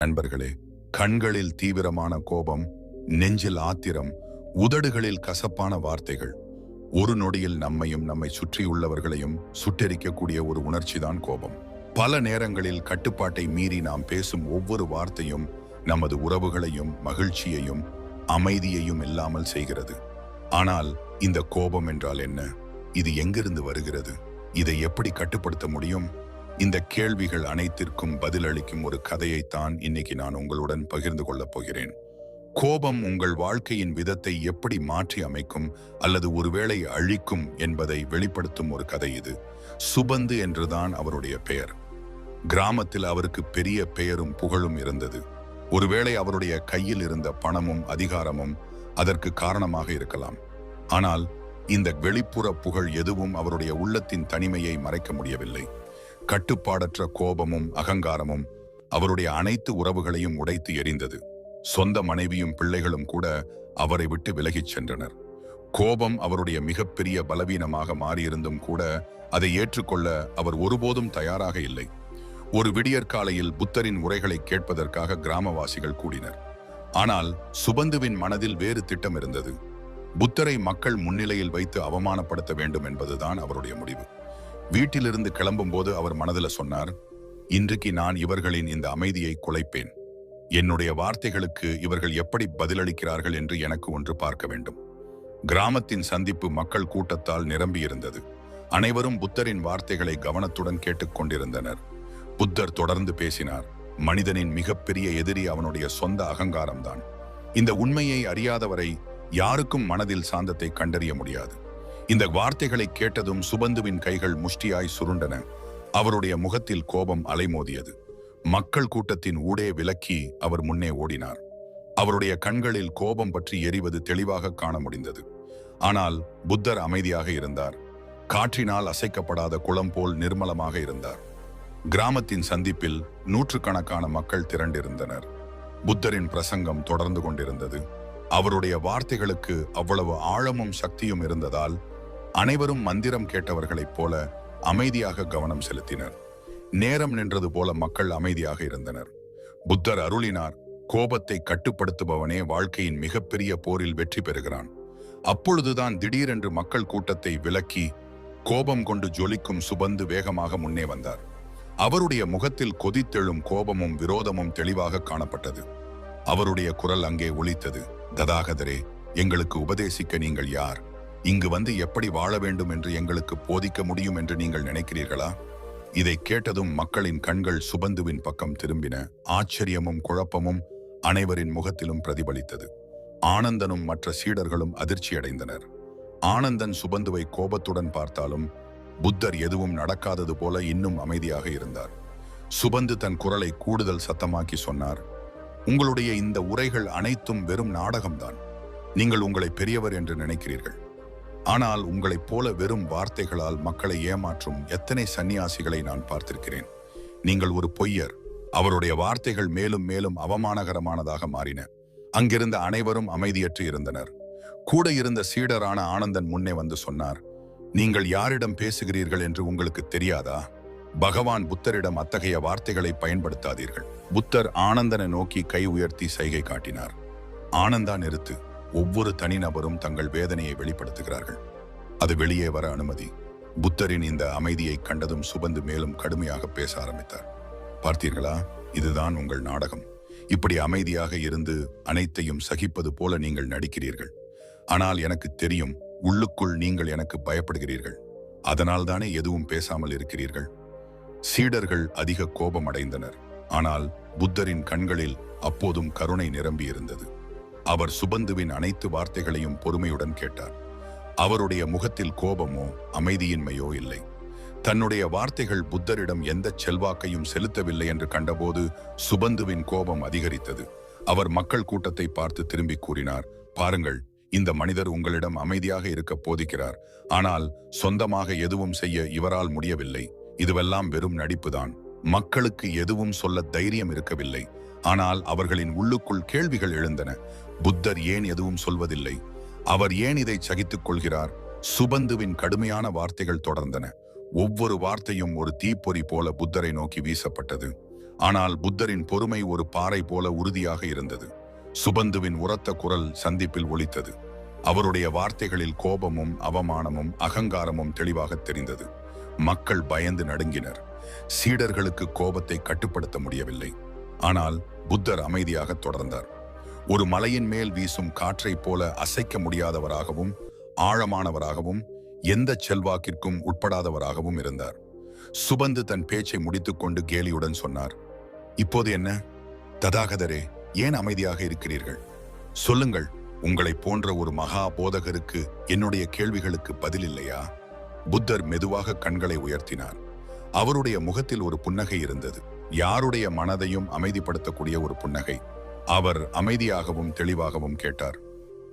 நண்பர்களே, கண்களில் தீவிரமான கோபம், நெஞ்சில் ஆத்திரம், உதடுகளில் கசப்பான வார்த்தைகள். ஒரு நொடியில் நம்மையும் நம்மை சுற்றியுள்ளவர்களையும் சுட்டெரிக்கக்கூடிய ஒரு உணர்ச்சிதான் கோபம். பல நேரங்களில் கட்டுப்பாட்டை மீறி நாம் பேசும் ஒவ்வொரு வார்த்தையும் நமது உறவுகளையும் மகிழ்ச்சியையும் அமைதியையும் இல்லாமல் செய்கிறது. ஆனால் இந்த கோபம் என்றால் என்ன? இது எங்கிருந்து வருகிறது? இதை எப்படி கட்டுப்படுத்த முடியும்? இந்த கேள்விகள் அனைத்திற்கும் பதிலளிக்கும் ஒரு கதையைத்தான் இன்னைக்கு நான் உங்களுடன் பகிர்ந்து கொள்ளப் போகிறேன். கோபம் உங்கள் வாழ்க்கையின் விதத்தை எப்படி மாற்றி அமைக்கும் அல்லது ஒருவேளை அழிக்கும் என்பதை வெளிப்படுத்தும் ஒரு கதை இது. சுபந்து என்றுதான் அவருடைய பெயர். கிராமத்தில் அவருக்கு பெரிய பெயரும் புகழும் இருந்தது. ஒருவேளை அவருடைய கையில் இருந்த பணமும் அதிகாரமும் அதற்கு காரணமாக இருக்கலாம். ஆனால் இந்த வெளிப்புற புகழ் எதுவும் அவருடைய உள்ளத்தின் தனிமையை மறைக்க முடியவில்லை. கட்டுப்பாடற்ற கோபமும் அகங்காரமும் அவருடைய அனைத்து உறவுகளையும் உடைத்து எறிந்தது. சொந்த மனைவியும் பிள்ளைகளும் கூட அவரை விட்டு விலகிச் சென்றனர். கோபம் அவருடைய மிகப்பெரிய பலவீனமாக மாறியிருந்தும் கூட அதை ஏற்றுக்கொள்ள அவர் ஒருபோதும் தயாராக இல்லை. ஒரு விடியற்காலையில் புத்தரின் உரைகளை கேட்பதற்காக கிராமவாசிகள் கூடினர். ஆனால் சுபந்துவின் மனதில் வேறு திட்டம் இருந்தது. புத்தரை மக்கள் முன்னிலையில் வைத்து அவமானப்படுத்த வேண்டும் என்பதுதான் அவருடைய முடிவு. வீட்டிலிருந்து கிளம்பும் போது அவர் மனதில் சொன்னார், இன்றைக்கு நான் இவர்களின் இந்த அமைதியை குலைப்பேன். என்னுடைய வார்த்தைகளுக்கு இவர்கள் எப்படி பதிலளிக்கிறார்கள் என்று எனக்கு ஒன்று பார்க்க வேண்டும். கிராமத்தின் சந்திப்பு மக்கள் கூட்டத்தால் நிரம்பியிருந்தது. அனைவரும் புத்தரின் வார்த்தைகளை கவனத்துடன் கேட்டுக்கொண்டிருந்தனர். புத்தர் தொடர்ந்து பேசினார். மனிதனின் மிகப்பெரிய எதிரி அவனுடைய சொந்த அகங்காரம்தான். இந்த உண்மையை அறியாதவரை யாருக்கும் மனதில் சாந்தத்தை கண்டறிய முடியாது. இந்த வார்த்தைகளை கேட்டதும் சுபந்துவின் கைகள் முஷ்டியாய் சுருண்டன. அவருடைய முகத்தில் கோபம் அலைமோதியது. மக்கள் கூட்டத்தின் ஊடே விலக்கி அவர் முன்னே ஓடினார். அவருடைய கண்களில் கோபம் பற்றி எரிவது தெளிவாக காண முடிந்தது. ஆனால் புத்தர் அமைதியாக இருந்தார். காற்றினால் அசைக்கப்படாத குளம் போல் நிர்மலமாக இருந்தார். கிராமத்தின் சந்திப்பில் நூற்றுக்கணக்கான மக்கள் திரண்டிருந்தனர். புத்தரின் பிரசங்கம் தொடர்ந்து கொண்டிருந்தது. அவருடைய வார்த்தைகளுக்கு அவ்வளவு ஆழமும் சக்தியும் இருந்ததால் அனைவரும் மந்திரம் கேட்டவர்களைப் போல அமைதியாக கவனம் செலுத்தினர். நேரம் நின்றது போல மக்கள் அமைதியாக இருந்தனர். புத்தர் அருளினார், கோபத்தை கட்டுப்படுத்துபவனே வாழ்க்கையின் மிகப்பெரிய போரில் வெற்றி பெறுகிறான். அப்பொழுதுதான் திடீரென்று மக்கள் கூட்டத்தை விலக்கி கோபம் கொண்டு ஜொலிக்கும் சுபந்து வேகமாக முன்னே வந்தார். அவருடைய முகத்தில் கொதித்தெழும் கோபமும் விரோதமும் தெளிவாக காணப்பட்டது. அவருடைய குரல் அங்கே ஒலித்தது, ததாகதரே, எங்களுக்கு உபதேசிக்க நீங்கள் யார்? இங்கு வந்து எப்படி வாழ வேண்டும் என்று எங்களுக்கு போதிக்க முடியும் என்று நீங்கள் நினைக்கிறீர்களா? இதை கேட்டதும் மக்களின் கண்கள் சுபந்துவின் பக்கம் திரும்பின. ஆச்சரியமும் குழப்பமும் அனைவரின் முகத்திலும் பிரதிபலித்தது. ஆனந்தனும் மற்ற சீடர்களும் அதிர்ச்சியடைந்தனர். ஆனந்தன் சுபந்துவை கோபத்துடன் பார்த்தாலும் புத்தர் எதுவும் நடக்காதது போல இன்னும் அமைதியாக இருந்தார். சுபந்து தன் குரலை கூடுதல் சத்தமாக்கி சொன்னார், உங்களுடைய இந்த உரைகள் அனைத்தும் வெறும் நாடகம்தான். நீங்கள் உங்களை பெரியவர் என்று நினைக்கிறீர்கள். ஆனால் உங்களைப் போல வெறும் வார்த்தைகளால் மக்களை ஏமாற்றும் எத்தனை சன்னியாசிகளை நான் பார்த்திருக்கிறேன். நீங்கள் ஒரு பொய்யர். அவருடைய வார்த்தைகள் மேலும் மேலும் அவமானகரமானதாக மாறின. அங்கிருந்த அனைவரும் அமைதியற்று இருந்தனர். கூட இருந்த சீடரான ஆனந்தன் முன்னே வந்து சொன்னார், நீங்கள் யாரிடம் பேசுகிறீர்கள் என்று உங்களுக்கு தெரியாதா? பகவான் புத்தரிடம் அத்தகைய வார்த்தைகளை பயன்படுத்தாதீர்கள். புத்தர் ஆனந்தனை நோக்கி கை உயர்த்தி சைகை காட்டினார். ஆனந்தா, நிறுத்து. ஒவ்வொரு தனிநபரும் தங்கள் வேதனையை வெளிப்படுத்துகிறார்கள். அது வெளியே வர அனுமதி. புத்தரின் இந்த அமைதியை கண்டதும் சுபந்து மேலும் கடுமையாக பேச ஆரம்பித்தார். பார்த்தீர்களா, இதுதான் உங்கள் நாடகம். இப்படி அமைதியாக இருந்து அனைத்தையும் சகிப்பது போல நீங்கள் நடிக்கிறீர்கள். ஆனால் எனக்கு தெரியும், உள்ளுக்குள் நீங்கள் எனக்கு பயப்படுகிறீர்கள். அதனால் தானே எதுவும் பேசாமல் இருக்கிறீர்கள். சீடர்கள் அதிக கோபம் அடைந்தனர். ஆனால் புத்தரின் கண்களில் அப்போதும் கருணை நிரம்பி இருந்தது. அவர் சுபந்துவின் அனைத்து வார்த்தைகளையும் பொறுமையுடன் கேட்டார். அவருடைய முகத்தில் கோபமோ அமைதியின்மையோ இல்லை. தன்னுடைய வார்த்தைகள் புத்தரிடம் எந்த செல்வாக்கையும் செலுத்தவில்லை என்று கண்டபோது சுபந்துவின் கோபம் அதிகரித்தது. அவர் மக்கள் கூட்டத்தை பார்த்து திரும்பி கூறினார், பாருங்கள், இந்த மனிதர் உங்களிடம் அமைதியாக இருக்க போதிக்கிறார். ஆனால் சொந்தமாக எதுவும் செய்ய இவரால் முடியவில்லை. இதுவெல்லாம் வெறும் நடிப்புதான். மக்களுக்கு எதுவும் சொல்ல தைரியம் இருக்கவில்லை. ஆனால் அவர்களின் உள்ளுக்குள் கேள்விகள் எழுந்தன. புத்தர் ஏன் எதுவும் சொல்வதில்லை? அவர் ஏன் இதை சகித்துக் கொள்கிறார்? சுபந்துவின் கடுமையான வார்த்தைகள் தொடர்ந்தன. ஒவ்வொரு வார்த்தையும் ஒரு தீப்பொறி போல புத்தரை நோக்கி வீசப்பட்டது. ஆனால் புத்தரின் பொறுமை ஒரு பாறை போல உறுதியாக இருந்தது. சுபந்துவின் உரத்த குரல் சந்திப்பில் ஒலித்தது. அவருடைய வார்த்தைகளில் கோபமும் அவமானமும் அகங்காரமும் தெளிவாக தெரிந்தது. மக்கள் பயந்து நடுங்கினர். சீடர்களுக்கு கோபத்தை கட்டுப்படுத்த முடியவில்லை. ஆனால் புத்தர் அமைதியாக தொடர்ந்தார். ஒரு மலையின் மேல் வீசும் காற்றைப் போல அசைக்க முடியாதவராகவும் ஆழமானவராகவும் எந்த செல்வாக்கிற்கும் உட்படாதவராகவும் இருந்தார். சுபந்து தன் பேச்சை முடித்துக்கொண்டு கேலியுடன் சொன்னார், இப்போது என்ன ததாகதரே, ஏன் அமைதியாக இருக்கிறீர்கள்? சொல்லுங்கள், உங்களை போன்ற ஒரு மகா போதகருக்கு என்னுடைய கேள்விகளுக்கு பதில் இல்லையா? புத்தர் மெதுவாக கண்களை உயர்த்தினார். அவருடைய முகத்தில் ஒரு புன்னகை இருந்தது. யாருடைய மனதையும் அமைதிப்படுத்தக்கூடிய ஒரு புன்னகை. அவர் அமைதியாகவும் தெளிவாகவும் கேட்டார்,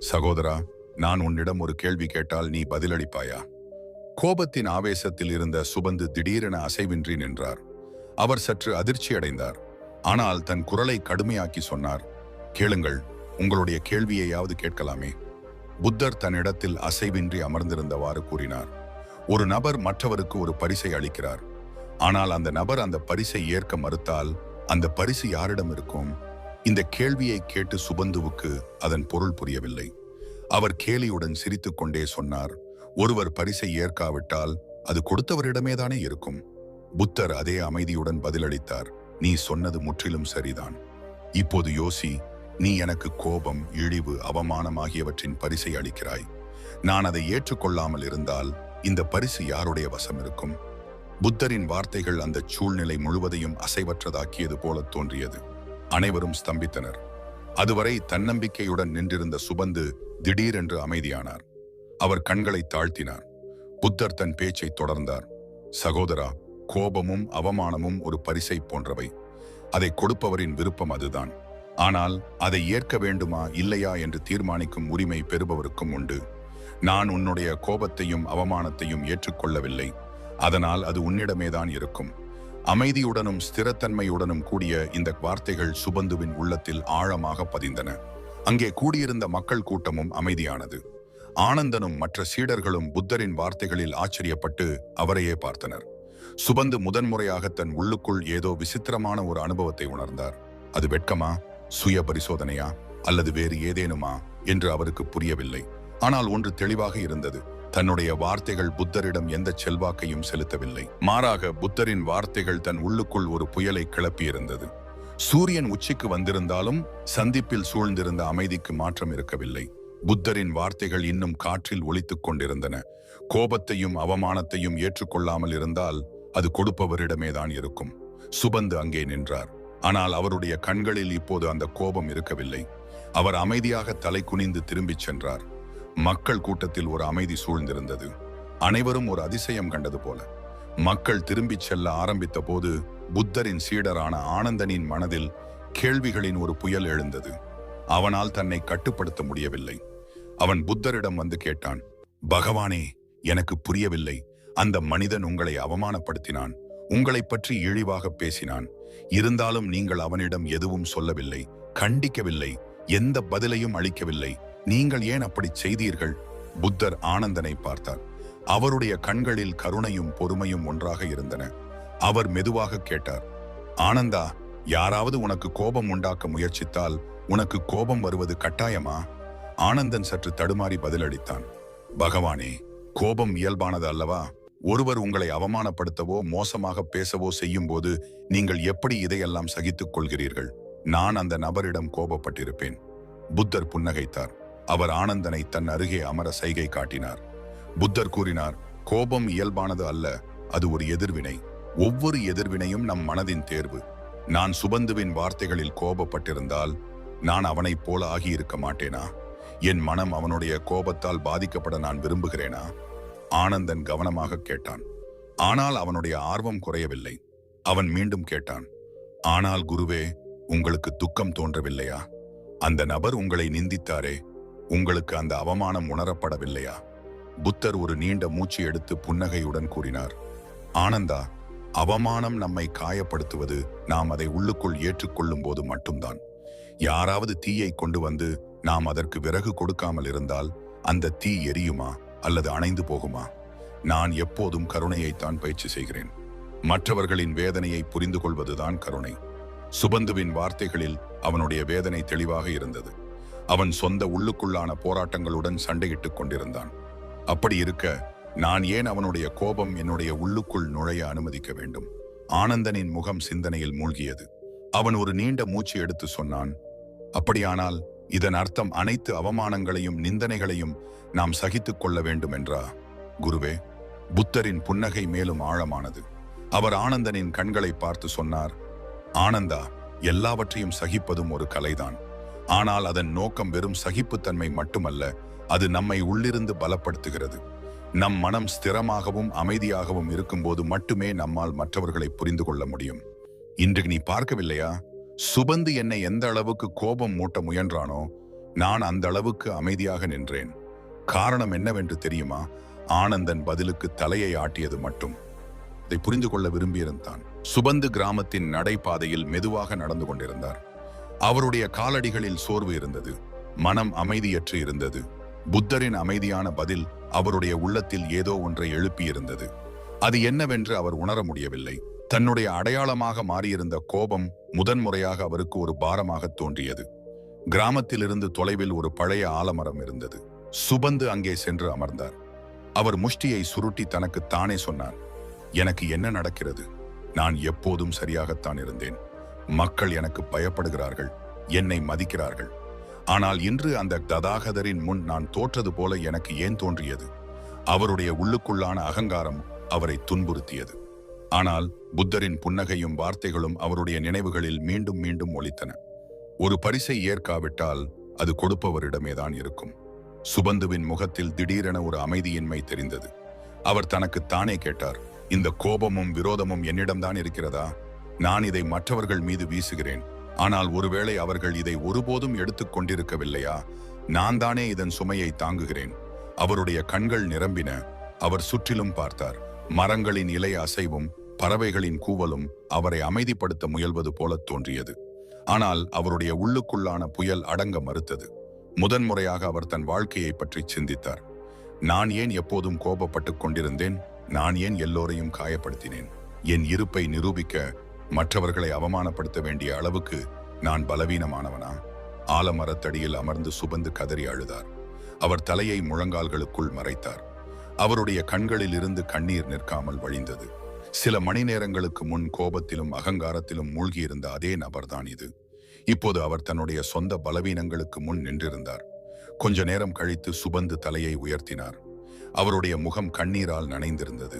சகோதரா, நான் உன்னிடம் ஒரு கேள்வி கேட்டால் நீ பதிலளிப்பாயா? கோபத்தின் ஆவேசத்தில் இருந்த சுபந்து திடீரென அசைவின்றி நின்றார். அவர் சற்று அதிர்ச்சி அடைந்தார். ஆனால் தன் குரலை கடுமையாக்கி சொன்னார், கேளுங்கள், உங்களுடைய கேள்வியையாவது கேட்கலாமே. புத்தர் தன்னிடத்தில் அசைவின்றி அமர்ந்திருந்தவாறு கூறினார், ஒரு நபர் மற்றவருக்கு ஒரு பரிசை அளிக்கிறார். ஆனால் அந்த நபர் அந்த பரிசை ஏற்க மறுத்தால் அந்த பரிசு யாரிடம் இருக்கும்? இந்த கேள்வியை கேட்டு சுபந்துவுக்கு அதன் பொருள் புரியவில்லை. அவர் கேலியுடன் சிரித்துக்கொண்டே சொன்னார், ஒருவர் பரிசை ஏற்காவிட்டால் அது கொடுத்தவரிடமேதானே இருக்கும். புத்தர் அதே அமைதியுடன் பதிலளித்தார், நீ சொன்னது முற்றிலும் சரிதான். இப்போது யோசி, நீ எனக்கு கோபம், இழிவு, அவமானம் ஆகியவற்றின் பரிசை அளிக்கிறாய். நான் அதை ஏற்றுக்கொள்ளாமல் இருந்தால் இந்த பரிசு யாருடைய வசம் இருக்கும்? புத்தரின் வார்த்தைகள் அந்த சூழ்நிலை முழுவதையும் அசைவற்றதாக்கியது போல தோன்றியது. அனைவரும் ஸ்தம்பித்தனர். அதுவரை தன்னம்பிக்கையுடன் நின்றிருந்த சுபந்து திடீரென்று அமைதியானார். அவர் கண்களை தாழ்த்தினார். புத்தர் தன் பேச்சை தொடர்ந்தார், சகோதரா, கோபமும் அவமானமும் ஒரு பரிசை போன்றவை. அதை கொடுப்பவரின் விருப்பம் அதுதான். ஆனால் அதை ஏற்க வேண்டுமா இல்லையா என்று தீர்மானிக்கும் உரிமை பெறுபவருக்கும் உண்டு. நான் உன்னுடைய கோபத்தையும் அவமானத்தையும் ஏற்றுக்கொள்ளவில்லை. அதனால் அது உன்னிடமேதான் இருக்கும். அமைதியுடனும் ஸ்திரத்தன்மையுடனும் கூடிய இந்த வார்த்தைகள் சுபந்துவின் உள்ளத்தில் ஆழமாக பதிந்தன. அங்கே கூடியிருந்த மக்கள் கூட்டமும் அமைதியானது. ஆனந்தனும் மற்ற சீடர்களும் புத்தரின் வார்த்தைகளில் ஆச்சரியப்பட்டு அவரையே பார்த்தனர். சுபந்து முதன்முறையாக தன் உள்ளுக்குள் ஏதோ விசித்திரமான ஒரு அனுபவத்தை உணர்ந்தார். அது வெட்கமா, சுய பரிசோதனையா, அல்லது வேறு ஏதேனுமா என்று அவருக்கு புரியவில்லை. ஆனால் ஒன்று தெளிவாக இருந்தது, தன்னுடைய வார்த்தைகள் புத்தரிடம் எந்த செல்வாக்கையும் செலுத்தவில்லை. மாறாக புத்தரின் வார்த்தைகள் தன் உள்ளுக்குள் ஒரு புயலை கிளப்பியிருந்தது. சூரியன் உச்சிக்கு வந்திருந்தாலும் சந்திப்பில் சூழ்ந்திருந்த அமைதிக்கு மாற்றம் இருக்கவில்லை. புத்தரின் வார்த்தைகள் இன்னும் காற்றில் ஒலித்துக் கொண்டிருந்தன. கோபத்தையும் அவமானத்தையும் ஏற்றுக்கொள்ளாமல் இருந்தால் அது கொடுப்பவரிடமேதான் இருக்கும். சுபந்து அங்கே நின்றார். ஆனால் அவருடைய கண்களில் இப்போது அந்த கோபம் இருக்கவில்லை. அவர் அமைதியாக தலை குனிந்து திரும்பிச் சென்றார். மக்கள் கூட்டத்தில் ஒரு அமைதி சூழ்ந்திருந்தது. அனைவரும் ஒரு அதிசயம் கண்டது போல. மக்கள் திரும்பிச் செல்ல ஆரம்பித்த போது புத்தரின் சீடரான ஆனந்தனின் மனதில் கேள்விகளின் ஒரு புயல் எழுந்தது. அவனால் தன்னை கட்டுப்படுத்த முடியவில்லை. அவன் புத்தரிடம் வந்து கேட்டான், பகவானே, எனக்கு புரியவில்லை. அந்த மனிதன் உங்களை அவமானப்படுத்தினான், உங்களை பற்றி இழிவாக பேசினான். இருந்தாலும் நீங்கள் அவனிடம் எதுவும் சொல்லவில்லை, கண்டிக்கவில்லை, எந்த பதிலையும் அளிக்கவில்லை. நீங்கள் ஏன் அப்படி செய்தீர்கள்? புத்தர் ஆனந்தனை பார்த்தார். அவருடைய கண்களில் கருணையும் பொறுமையும் ஒன்றாக இருந்தன. அவர் மெதுவாக கேட்டார், ஆனந்தா, யாராவது உனக்கு கோபம் உண்டாக்க முயற்சித்தால் உனக்கு கோபம் வருவது கட்டாயமா? ஆனந்தன் சற்று தடுமாறி பதிலளித்தான், பகவானே, கோபம் இயல்பானது அல்லவா? ஒருவர் உங்களை அவமானப்படுத்தவோ மோசமாக பேசவோ செய்யும் போது நீங்கள் எப்படி இதையெல்லாம் சகித்துக் கொள்கிறீர்கள்? நான் அந்த நபரிடம் கோபப்பட்டிருப்பேன். புத்தர் புன்னகைத்தார். அவர் ஆனந்தனை தன் அருகே அமர சைகை காட்டினார். புத்தர் கூறினார், கோபம் இயல்பானது அல்ல, அது ஒரு எதிர்வினை. ஒவ்வொரு எதிர்வினையும் நம் மனதின் தேர்வு. நான் சுபந்துவின் வார்த்தைகளில் கோபப்பட்டிருந்தால் நான் அவனைப் போல ஆகியிருக்க மாட்டேனா? என் மனம் அவனுடைய கோபத்தால் பாதிக்கப்பட நான் விரும்புகிறேனா? ஆனந்தன் கவனமாக கேட்டான். ஆனால் அவனுடைய ஆர்வம் குறையவில்லை. அவன் மீண்டும் கேட்டான், ஆனால் குருவே, உங்களுக்கு துக்கம் தோன்றவில்லையா? அந்த நபர் உங்களை நிந்தித்தாரே, உங்களுக்கு அந்த அவமானம் உணரப்படவில்லையா? புத்தர் ஒரு நீண்ட மூச்சு எடுத்து புன்னகையுடன் கூறினார், ஆனந்தா, அவமானம் நம்மை காயப்படுத்துவது நாம் அதை உள்ளுக்குள் ஏற்றுக்கொள்ளும் போது மட்டும்தான். யாராவது தீயை கொண்டு வந்து நாம் அதற்கு விறகு கொடுக்காமல் இருந்தால் அந்த தீ எரியுமா அல்லது அணைந்து போகுமா? நான் எப்போதும் கருணையைத்தான் பயிற்சி செய்கிறேன். மற்றவர்களின் வேதனையை புரிந்து கொள்வதுதான் கருணை. சுபந்துவின் வார்த்தைகளில் அவனுடைய வேதனை தெளிவாக இருந்தது. அவன் சொந்த உள்ளுக்குள்ளான போராட்டங்களுடன் சண்டையிட்டுக் கொண்டிருந்தான். அப்படி இருக்க நான் ஏன் அவனுடைய கோபம் என்னுடைய உள்ளுக்குள் நுழைய அனுமதிக்க வேண்டும்? ஆனந்தனின் முகம் சிந்தனையில் மூழ்கியது. அவன் ஒரு நீண்ட மூச்சு எடுத்து சொன்னான், அப்படியானால் இதன் அர்த்தம் அனைத்து அவமானங்களையும் நிந்தனைகளையும் நாம் சகித்துக் கொள்ள வேண்டும் என்றா? குருவே, புத்தரின் புன்னகை மேலும் ஆழமானது. அவர் ஆனந்தனின் கண்களை பார்த்து சொன்னார், ஆனந்தா, எல்லாவற்றையும் சகிப்பதும் ஒரு கலைதான். ஆனால் அதன் நோக்கம் வெறும் சகிப்புத்தன்மை மட்டுமல்ல, அது நம்மை உள்ளிருந்து பலப்படுத்துகிறது. நம் மனம் ஸ்திரமாகவும் அமைதியாகவும் இருக்கும்போது மட்டுமே நம்மால் மற்றவர்களை புரிந்து கொள்ள முடியும். இன்று நீ பார்க்கவில்லையா, சுபந்து என்னை எந்த அளவுக்கு கோபம் மூட்ட முயன்றானோ, நான் அந்த அளவுக்கு அமைதியாக நின்றேன். காரணம் என்னவென்று தெரியுமா? ஆனந்தன் பதிலுக்கு தலையை ஆட்டியது மட்டும். இதை புரிந்து கொள்ள விரும்பியிருந்தான். சுபந்து கிராமத்தின் நடைபாதையில் மெதுவாக நடந்து கொண்டிருந்தார். அவருடைய காலடிகளில் சோர்வு இருந்தது, மனம் அமைதியற்று இருந்தது. புத்தரின் அமைதியான பதில் அவருடைய உள்ளத்தில் ஏதோ ஒன்றை எழுப்பியிருந்தது. அது என்னவென்று அவர் உணர முடியவில்லை. தன்னுடைய அடையாளமாக மாறியிருந்த கோபம் முதன்முறையாக அவருக்கு ஒரு பாரமாக தோன்றியது. கிராமத்திலிருந்து தொலைவில் ஒரு பழைய ஆலமரம் இருந்தது. சுபந்து அங்கே சென்று அமர்ந்தார். அவர் முஷ்டியை சுருட்டி தனக்கு தானே சொன்னார், எனக்கு என்ன நடக்கிறது? நான் எப்போதும் சரியாகத்தான் இருந்தேன். மக்கள் எனக்கு பயப்படுகிறார்கள், என்னை மதிக்கிறார்கள். ஆனால் இன்று அந்த ததாகதரின் முன் நான் தோற்றது போல எனக்கு ஏன் தோன்றியது? அவருடைய உள்ளுக்குள்ளான அகங்காரம் அவரை துன்புறுத்தியது. ஆனால் புத்தரின் புன்னகையும் வார்த்தைகளும் அவருடைய நினைவுகளில் மீண்டும் மீண்டும் ஒலித்தன. ஒரு பரிசை ஏற்காவிட்டால் அது கொடுப்பவரிடமேதான் இருக்கும். சுபந்துவின் முகத்தில் திடீரென ஒரு அமைதியின்மை தெரிந்தது. அவர் தனக்கு தானே கேட்டார், இந்த கோபமும் விரோதமும் என்னிடம்தான் இருக்கிறதா? நான் இதை மற்றவர்கள் மீது வீசுகிறேன், ஆனால் ஒருவேளை அவர்கள் இதை ஒருபோதும் எடுத்துக் கொண்டிருக்கவில்லையா? நான் தானே இதன் சுமையை தாங்குகிறேன். அவருடைய கண்கள் நிரம்பின. அவர் சுற்றிலும் பார்த்தார். மரங்களின் இலை அசைவும் பறவைகளின் கூவலும் அவரை அமைதிப்படுத்த முயல்வது போல தோன்றியது. ஆனால் அவருடைய உள்ளுக்குள்ளான புயல் அடங்க மறுத்தது. முதன்முறையாக அவர் தன் வாழ்க்கையை பற்றி சிந்தித்தார். நான் ஏன் எப்போதும் கோபப்பட்டுக் கொண்டிருந்தேன்? நான் ஏன் எல்லோரையும் காயப்படுத்தினேன்? என் இருப்பை நிரூபிக்க மற்றவர்களை அவமானப்படுத்த வேண்டிய அளவுக்கு நான் பலவீனமானவனா? ஆலமரத்தடியில் அமர்ந்து சுபந்து கதறி அழுதார். அவர் தலையை முழங்கால்களுக்குள் மறைத்தார். அவருடைய கண்களில் இருந்து கண்ணீர் நிற்காமல் வழிந்தது. சில மணி நேரங்களுக்கு முன் கோபத்திலும் அகங்காரத்திலும் மூழ்கியிருந்த அதே நபர்தான் இது. இப்போது அவர் தன்னுடைய சொந்த பலவீனங்களுக்கு முன் நின்றிருந்தார். கொஞ்ச நேரம் கழித்து சுபந்து தலையை உயர்த்தினார். அவருடைய முகம் கண்ணீரால் நனைந்திருந்தது.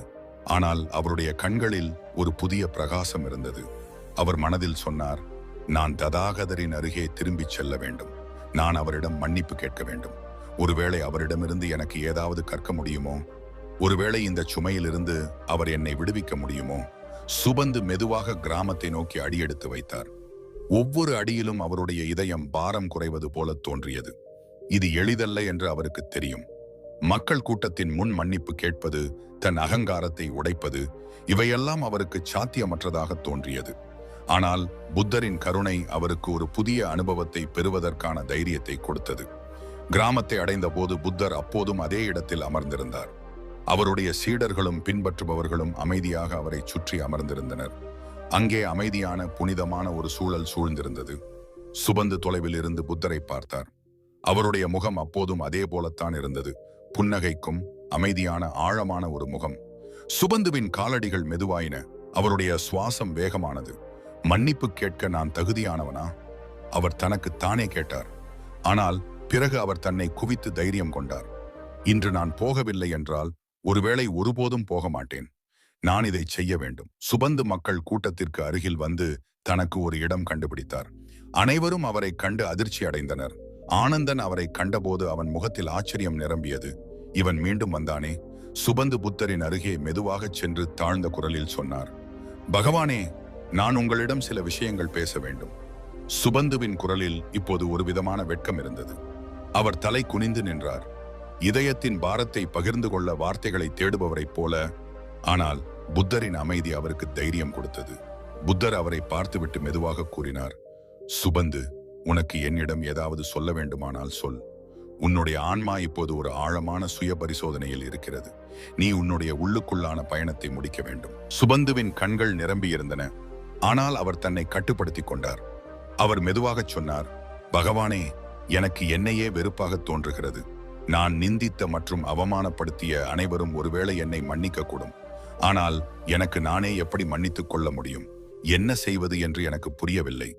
ஆனால் அவருடைய கண்களில் ஒரு புதிய பிரகாசம் இருந்தது. அவர் மனதில் சொன்னார், நான் ததாகதரின் அருகே திரும்பிச் செல்ல வேண்டும். நான் அவரிடம் மன்னிப்பு கேட்க வேண்டும். ஒருவேளை அவரிடமிருந்து எனக்கு ஏதாவது கற்க முடியுமோ? ஒருவேளை இந்த சுமையிலிருந்து அவர் என்னை விடுவிக்க முடியுமோ? சுபந்து மெதுவாக கிராமத்தை நோக்கி அடியெடுத்து வைத்தார். ஒவ்வொரு அடியிலும் அவருடைய இதயம் பாரம் குறைவது போல தோன்றியது. இது எளிதல்ல என்று அவருக்கு தெரியும். மக்கள் கூட்டத்தின் முன் மன்னிப்பு கேட்பது, தன் அகங்காரத்தை உடைப்பது, இவையெல்லாம் அவருக்கு சாத்தியமற்றதாக தோன்றியது. ஆனால் புத்தரின் கருணை அவருக்கு ஒரு புதிய அனுபவத்தை பெறுவதற்கான தைரியத்தை கொடுத்தது. கிராமத்தை அடைந்த போது புத்தர் அப்போதும் அதே இடத்தில் அமர்ந்திருந்தார். அவருடைய சீடர்களும் பின்பற்றுபவர்களும் அமைதியாக அவரை சுற்றி அமர்ந்திருந்தனர். அங்கே அமைதியான புனிதமான ஒரு சூழல் சூழ்ந்திருந்தது. சுபந்து தொலைவில் இருந்து புத்தரை பார்த்தார். அவருடைய முகம் அப்போதும் அதே போலத்தான் இருந்தது. புன்னகைக்கும் அமைதியான ஆழமான ஒரு முகம். சுபந்துவின் காலடிகள் மெதுவாயின. அவருடைய சுவாசம் வேகமானது. மன்னிப்பு கேட்க நான் தகுதியானவனா? அவர் தனக்கு தானே கேட்டார். ஆனால் பிறகு அவர் தன்னை குவித்து தைரியம் கொண்டார். இன்று நான் போகவில்லை என்றால் ஒருவேளை ஒருபோதும் போக மாட்டேன். நான் இதை செய்ய வேண்டும். சுபந்து மக்கள் கூட்டத்திற்கு அருகில் வந்து தனக்கு ஒரு இடம் கண்டுபிடித்தார். அனைவரும் அவரை கண்டு அதிர்ச்சி அடைந்தனர். ஆனந்தன் அவரை கண்டபோது அவன் முகத்தில் ஆச்சரியம் நிரம்பியது. இவன் மீண்டும் வந்தானே? சுபந்து புத்தரின் அருகே மெதுவாகச் சென்று தாழ்ந்த குரலில் சொன்னார், பகவானே, நான் உங்களிடம் சில விஷயங்கள் பேச வேண்டும். சுபந்துவின் குரலில் இப்போது ஒரு விதமான வெட்கம் இருந்தது. அவர் தலை குனிந்து நின்றார். இதயத்தின் பாரத்தை பகிர்ந்து கொள்ள வார்த்தைகளை தேடுபவரைப் போல. ஆனால் புத்தரின் அமைதி அவருக்கு தைரியம் கொடுத்தது. புத்தர் அவரை பார்த்துவிட்டு மெதுவாக கூறினார், சுபந்து, உனக்கு என்னிடம் ஏதாவது சொல்ல வேண்டுமானால் சொல். உன்னுடைய ஆன்மா இப்போது ஒரு ஆழமான சுய பரிசோதனையில் இருக்கிறது. நீ உன்னுடைய உள்ளுக்குள்ளான பயணத்தை முடிக்க வேண்டும். சுபந்துவின் கண்கள் நிரம்பியிருந்தன. ஆனால் அவர் தன்னை கட்டுப்படுத்திக் கொண்டார். அவர் மெதுவாகச் சொன்னார், பகவானே, எனக்கு என்னையே வெறுப்பாக தோன்றுகிறது. நான் நிந்தித்த மற்றும் அவமானப்படுத்திய அனைவரும் ஒருவேளை என்னை மன்னிக்கக்கூடும். ஆனால் எனக்கு நானே எப்படி மன்னித்துக் கொள்ள முடியும்? என்ன செய்வது என்று எனக்கு புரியவில்லை.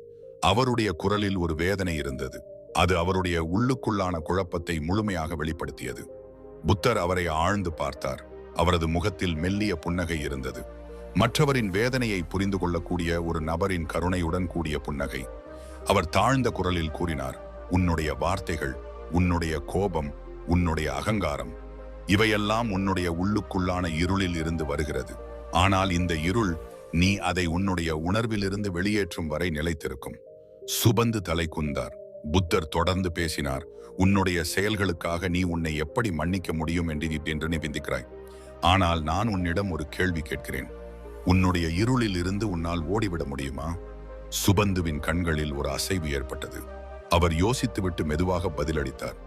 அவருடைய குரலில் ஒரு வேதனை இருந்தது. அது அவருடைய உள்ளுக்குள்ளான குழப்பத்தை முழுமையாக வெளிப்படுத்தியது. புத்தர் அவரை ஆழ்ந்து பார்த்தார். அவரது முகத்தில் மெல்லிய புன்னகை இருந்தது. மற்றவரின் வேதனையை புரிந்து கொள்ளக்கூடிய ஒரு நபரின் கருணையுடன் கூடிய புன்னகை. அவர் தாழ்ந்த குரலில் கூறினார், உன்னுடைய வார்த்தைகள், உன்னுடைய கோபம், உன்னுடைய அகங்காரம், இவையெல்லாம் உன்னுடைய உள்ளுக்குள்ளான இருளில் இருந்து வருகிறது. ஆனால் இந்த இருள் நீ அதை உன்னுடைய உணர்விலிருந்து வெளியேற்றும் வரை நிலைத்திருக்கும். சுபந்து தலை குந்தார். புத்தர் தொடர்ந்து பேசினார், உன்னுடைய செயல்களுக்காக நீ உன்னை எப்படி மன்னிக்க முடியும் என்று நிபிந்திக்கிறாய். ஆனால் நான் உன்னிடம் ஒரு கேள்வி கேட்கிறேன். உன்னுடைய இருளில் இருந்து உன்னால் ஓடிவிட முடியுமா? சுபந்துவின் கண்களில் ஒரு அசைவு ஏற்பட்டது. அவர் யோசித்துவிட்டு மெதுவாக பதிலளித்தார்,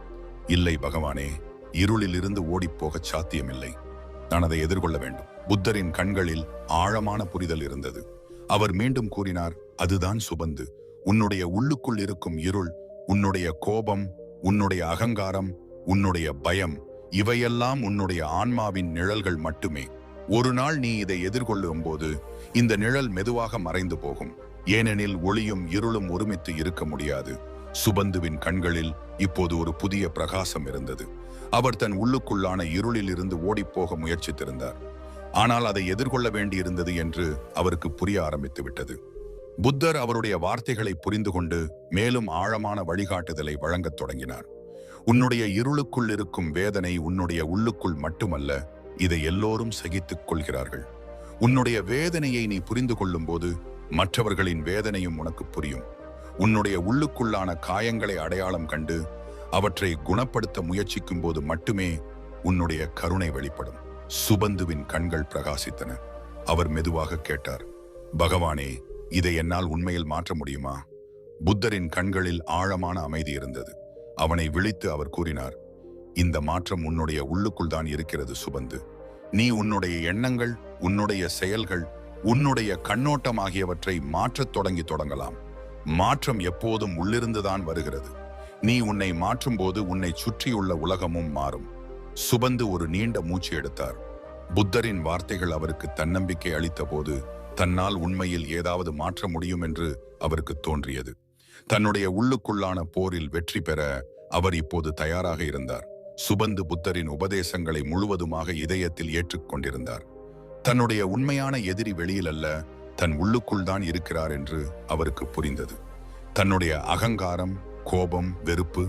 இல்லை பகவானே, இருளில் இருந்து ஓடிப்போகச் சாத்தியமில்லை. நான் அதை எதிர்கொள்ள வேண்டும். புத்தரின் கண்களில் ஆழமான புரிதல் இருந்தது. அவர் மீண்டும் கூறினார், அதுதான் சுபந்து. உன்னுடைய உள்ளுக்குள் இருக்கும் இருள், உன்னுடைய கோபம், உன்னுடைய அகங்காரம், உன்னுடைய பயம், இவையெல்லாம் உன்னுடைய ஆன்மாவின் நிழல்கள் மட்டுமே. ஒரு நாள் நீ இதை எதிர்கொள்ளும் போது இந்த நிழல் மெதுவாக மறைந்து போகும். ஏனெனில் ஒளியும் இருளும் ஒருமித்து இருக்க முடியாது. சுபந்துவின் கண்களில் இப்போது ஒரு புதிய பிரகாசம் இருந்தது. அவர் தன் உள்ளுக்குள்ளான இருளில் இருந்து ஓடிப்போக முயற்சித்திருந்தார். ஆனால் அதை எதிர்கொள்ள வேண்டியிருந்தது என்று அவருக்கு புரிய ஆரம்பித்து விட்டது. புத்தர் அவருடைய வார்த்தைகளை புரிந்து கொண்டு மேலும் ஆழமான வழிகாட்டுதலை வழங்கத் தொடங்கினார். உன்னுடைய இருளுக்குள் இருக்கும் வேதனை உன்னுடைய உள்ளுக்குள் மட்டுமல்ல, இதை எல்லோரும் சகித்துக் கொள்கிறார்கள். உன்னுடைய வேதனையை நீ புரிந்து கொள்ளும் போது மற்றவர்களின் வேதனையும் உனக்கு புரியும். உன்னுடைய உள்ளுக்குள்ளான காயங்களை அடையாளம் கண்டு அவற்றை குணப்படுத்த முயற்சிக்கும் போது மட்டுமே உன்னுடைய கருணை வெளிப்படும். சுபந்துவின் கண்கள் பிரகாசித்தன. அவர் மெதுவாக கேட்டார், பகவானே, இதை என்னால் உண்மையில் மாற்ற முடியுமா? புத்தரின் கண்களில் ஆழமான அமைதி இருந்தது. அவனை விழித்து அவர் கூறினார், இந்த மாற்றம் உன்னுடைய உள்ளுக்குள் தான் இருக்கிறது சுபந்து. நீ உன்னுடைய எண்ணங்கள், உன்னுடைய செயல்கள், உன்னுடைய கண்ணோட்டம் ஆகியவற்றை மாற்றத் தொடங்கலாம். மாற்றம் எப்போதும் உள்ளிருந்துதான் வருகிறது. நீ உன்னை மாற்றும் போது உன்னை சுற்றியுள்ள உலகமும் மாறும். சுபந்து ஒரு நீண்ட மூச்சு எடுத்தார். புத்தரின் வார்த்தைகள் அவருக்கு தன்னம்பிக்கை அளித்த போது தன்னால் உண்மையில் ஏதாவது மாற்ற முடியும் என்று அவருக்கு தோன்றியது. தன்னுடைய உள்ளுக்குள்ளான போரில் வெற்றி பெற அவர் இப்போது தயாராக இருந்தார். சுபந்து புத்தரின் உபதேசங்களை முழுவதுமாக இதயத்தில் ஏற்றுக்கொண்டிருந்தார். தன்னுடைய உண்மையான எதிரி வெளியில் அல்ல, தன் உள்ளுக்குள் தான் இருக்கிறார் என்று அவருக்கு புரிந்தது. தன்னுடைய அகங்காரம், கோபம், வெறுப்பு,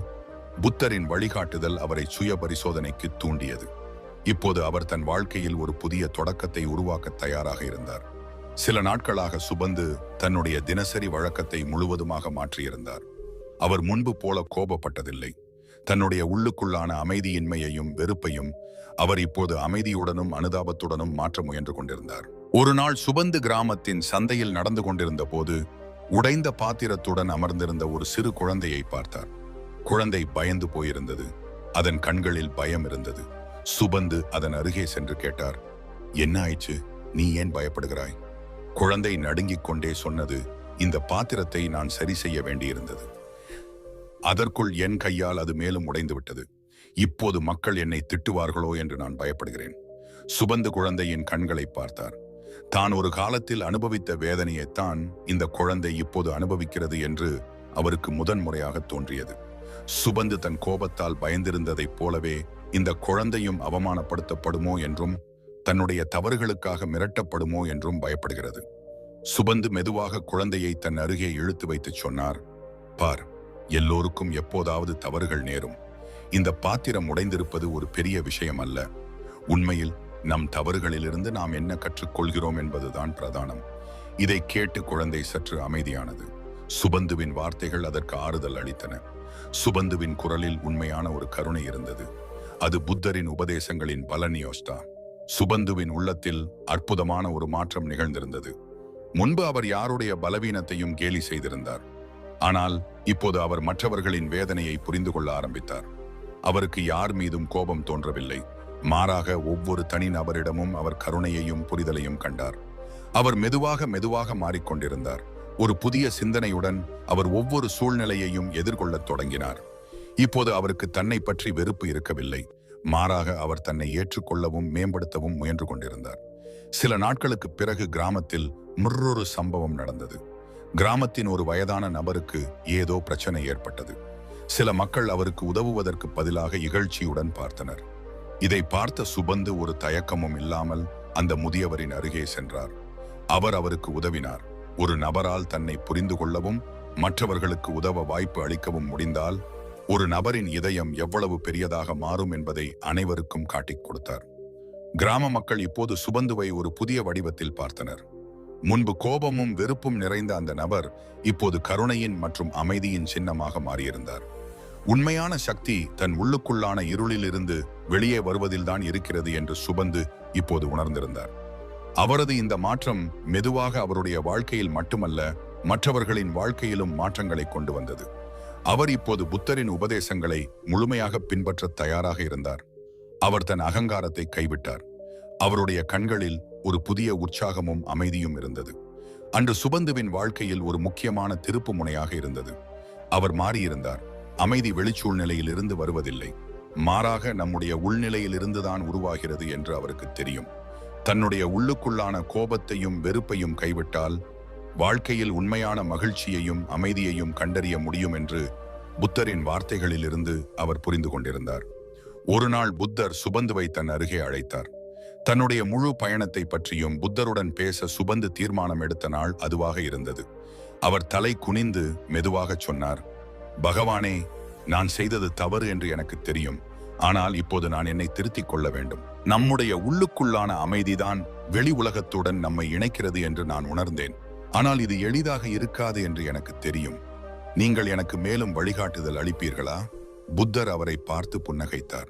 புத்தரின் வழிகாட்டுதல் அவரை சுய பரிசோதனைக்கு தூண்டியது. இப்போது அவர் தன் வாழ்க்கையில் ஒரு புதிய தொடக்கத்தை உருவாக்க தயாராக இருந்தார். சில நாட்களாக சுபந்து தன்னுடைய தினசரி வழக்கத்தை முழுவதுமாக மாற்றியிருந்தார். அவர் முன்பு போல கோபப்பட்டதில்லை. தன்னுடைய உள்ளுக்குள்ளான அமைதியின்மையையும் வெறுப்பையும் அவர் இப்போது அமைதியுடனும் அனுதாபத்துடனும் மாற்ற முயன்று கொண்டிருந்தார். ஒரு நாள் சுபந்து கிராமத்தின் சந்தையில் நடந்து கொண்டிருந்த போது உடைந்த பாத்திரத்துடன் அமர்ந்திருந்த ஒரு சிறு குழந்தையை பார்த்தார். குழந்தை பயந்து போயிருந்தது. அதன் கண்களில் பயம் இருந்தது. சுபந்து அதன் அருகே சென்று கேட்டார், என்ன ஆயிற்று? நீ ஏன் பயப்படுகிறாய்? குழந்தை நடுங்கிக் கொண்டே சொன்னது, இந்த பாத்திரத்தை நான் சரி செய்ய வேண்டியிருந்தது. அதற்குள் என் கையால் அது மேலும் உடைந்து விட்டது. இப்போது மக்கள் என்னை திட்டுவார்களோ என்று நான் பயப்படுகிறேன். சுபந்து குழந்தையின் கண்களை பார்த்தார். தான் ஒரு காலத்தில் அனுபவித்த வேதனையைத்தான் இந்த குழந்தை இப்போது அனுபவிக்கிறது என்று அவருக்கு முதன்முறையாக தோன்றியது. சுபந்து தன் கோபத்தால் பயந்திருந்ததைப் போலவே இந்த குழந்தையும் அவமானப்படுத்தப்படுமோ என்றும் தன்னுடைய தவறுகளுக்காக மிரட்டப்படுமோ என்றும் பயப்படுகிறது. சுபந்து மெதுவாக குழந்தையை தன் அருகே இழுத்து வைத்து சொன்னார், பார், எல்லோருக்கும் எப்போதாவது தவறுகள் நேரும். இந்த பாத்திரம் உடைந்திருப்பது ஒரு பெரிய விஷயம் அல்ல. உண்மையில் நம் தவறுகளிலிருந்து நாம் என்ன கற்றுக்கொள்கிறோம் என்பதுதான் பிரதானம். இதை கேட்டு குழந்தை சற்று அமைதியானது. சுபந்துவின் வார்த்தைகள் அதற்கு ஆறுதல் அளித்தன. சுபந்துவின் குரலில் உண்மையான ஒரு கருணை இருந்தது. அது புத்தரின் உபதேசங்களின் பலனியோஸ்தா. சுபந்துவின் உள்ளத்தில் அற்புதமான ஒரு மாற்றம் நிகழ்ந்திருந்தது. முன்பு அவர் யாருடைய பலவீனத்தையும் கேலி செய்திருந்தார். ஆனால் இப்போது அவர் மற்றவர்களின் வேதனையை புரிந்து கொள்ள ஆரம்பித்தார். அவருக்கு யார் மீதும் கோபம் தோன்றவில்லை. மாறாக ஒவ்வொரு தனி நபரிடமும் அவர் கருணையையும் புரிதலையும் கண்டார். அவர் மெதுவாக மெதுவாக மாறிக்கொண்டிருந்தார். ஒரு புதிய சிந்தனையுடன் அவர் ஒவ்வொரு சூழ்நிலையையும் எதிர்கொள்ளத் தொடங்கினார். இப்போது அவருக்கு தன்னை பற்றி வெறுப்பு இருக்கவில்லை. மாறாக அவர் தன்னை ஏற்றுக்கொள்ளவும் மேம்படுத்தவும் முயன்று கொண்டிருந்தார். சில நாட்களுக்கு பிறகு கிராமத்தில் மற்றொரு சம்பவம் நடந்தது. கிராமத்தின் ஒரு வயதான நபருக்கு ஏதோ பிரச்சனை ஏற்பட்டது. சில மக்கள் அவருக்கு உதவுவதற்கு பதிலாக இகழ்ச்சியுடன் பார்த்தனர். இதை பார்த்த சுபந்து ஒரு தயக்கமும் இல்லாமல் அந்த முதியவரின் அருகே சென்றார். அவர் அவருக்கு உதவினார். ஒரு நபரால் தன்னை புரிந்து கொள்ளவும் மற்றவர்களுக்கு உதவ வாய்ப்பு அளிக்கவும் முடிந்தால் ஒரு நபரின் இதயம் எவ்வளவு பெரியதாக மாறும் என்பதை அனைவருக்கும் காட்டிக் கொடுத்தார். கிராம மக்கள் இப்போது சுபந்துவை ஒரு புதிய வடிவத்தில் பார்த்தனர். முன்பு கோபமும் வெறுப்பும் நிறைந்த அந்த நபர் இப்போது கருணையின் மற்றும் அமைதியின் சின்னமாக மாறியிருந்தார். உண்மையான சக்தி தன் உள்ளுக்குள்ளான இருளிலிருந்து வெளியே வருவதில்தான் இருக்கிறது என்று சுபந்து இப்போது உணர்ந்திருந்தார். அவரது இந்த மாற்றம் மெதுவாக அவருடைய வாழ்க்கையில் மட்டுமல்ல, மற்றவர்களின் வாழ்க்கையிலும் மாற்றங்களை கொண்டு வந்தது. அவர் இப்போது புத்தரின் உபதேசங்களை முழுமையாக பின்பற்ற தயாராக இருந்தார். அவர் தன் அகங்காரத்தை கைவிட்டார். அவருடைய கண்களில் ஒரு புதிய உற்சாகமும் அமைதியும் இருந்தது. அன்று சுபந்துவின் வாழ்க்கையில் ஒரு முக்கியமான திருப்பு முனையாக இருந்தது. அவர் மாறியிருந்தார். அமைதி வெளிச்சூழ்நிலையில் இருந்து வருவதில்லை, மாறாக நம்முடைய உள்நிலையில் இருந்துதான் உருவாகிறது என்று அவருக்கு தெரியும். தன்னுடைய உள்ளுக்குள்ளான கோபத்தையும் வெறுப்பையும் கைவிட்டால் வாழ்க்கையில் உண்மையான மகிழ்ச்சியையும் அமைதியையும் கண்டறிய முடியும் என்று புத்தரின் வார்த்தைகளிலிருந்து அவர் புரிந்து கொண்டிருந்தார். ஒரு நாள் புத்தர் சுபந்துவை தன் அருகே அழைத்தார். தன்னுடைய முழு பயணத்தை பற்றியும் புத்தருடன் பேச சுபந்து தீர்மானம் எடுத்த நாள் அதுவாக இருந்தது. அவர் தலை குனிந்து மெதுவாக சொன்னார், பகவானே, நான் செய்தது தவறு என்று எனக்கு தெரியும். ஆனால் இப்போது நான் என்னை திருத்திக் கொள்ள வேண்டும். நம்முடைய உள்ளுக்குள்ளான அமைதிதான் வெளி உலகத்துடன் நம்மை இணைக்கிறது என்று நான் உணர்ந்தேன். ஆனால் இது எளிதாக இருக்காது என்று எனக்கு தெரியும். நீங்கள் எனக்கு மேலும் வழிகாட்டுதல் அளிப்பீர்களா? புத்தர் அவரை பார்த்து புன்னகைத்தார்.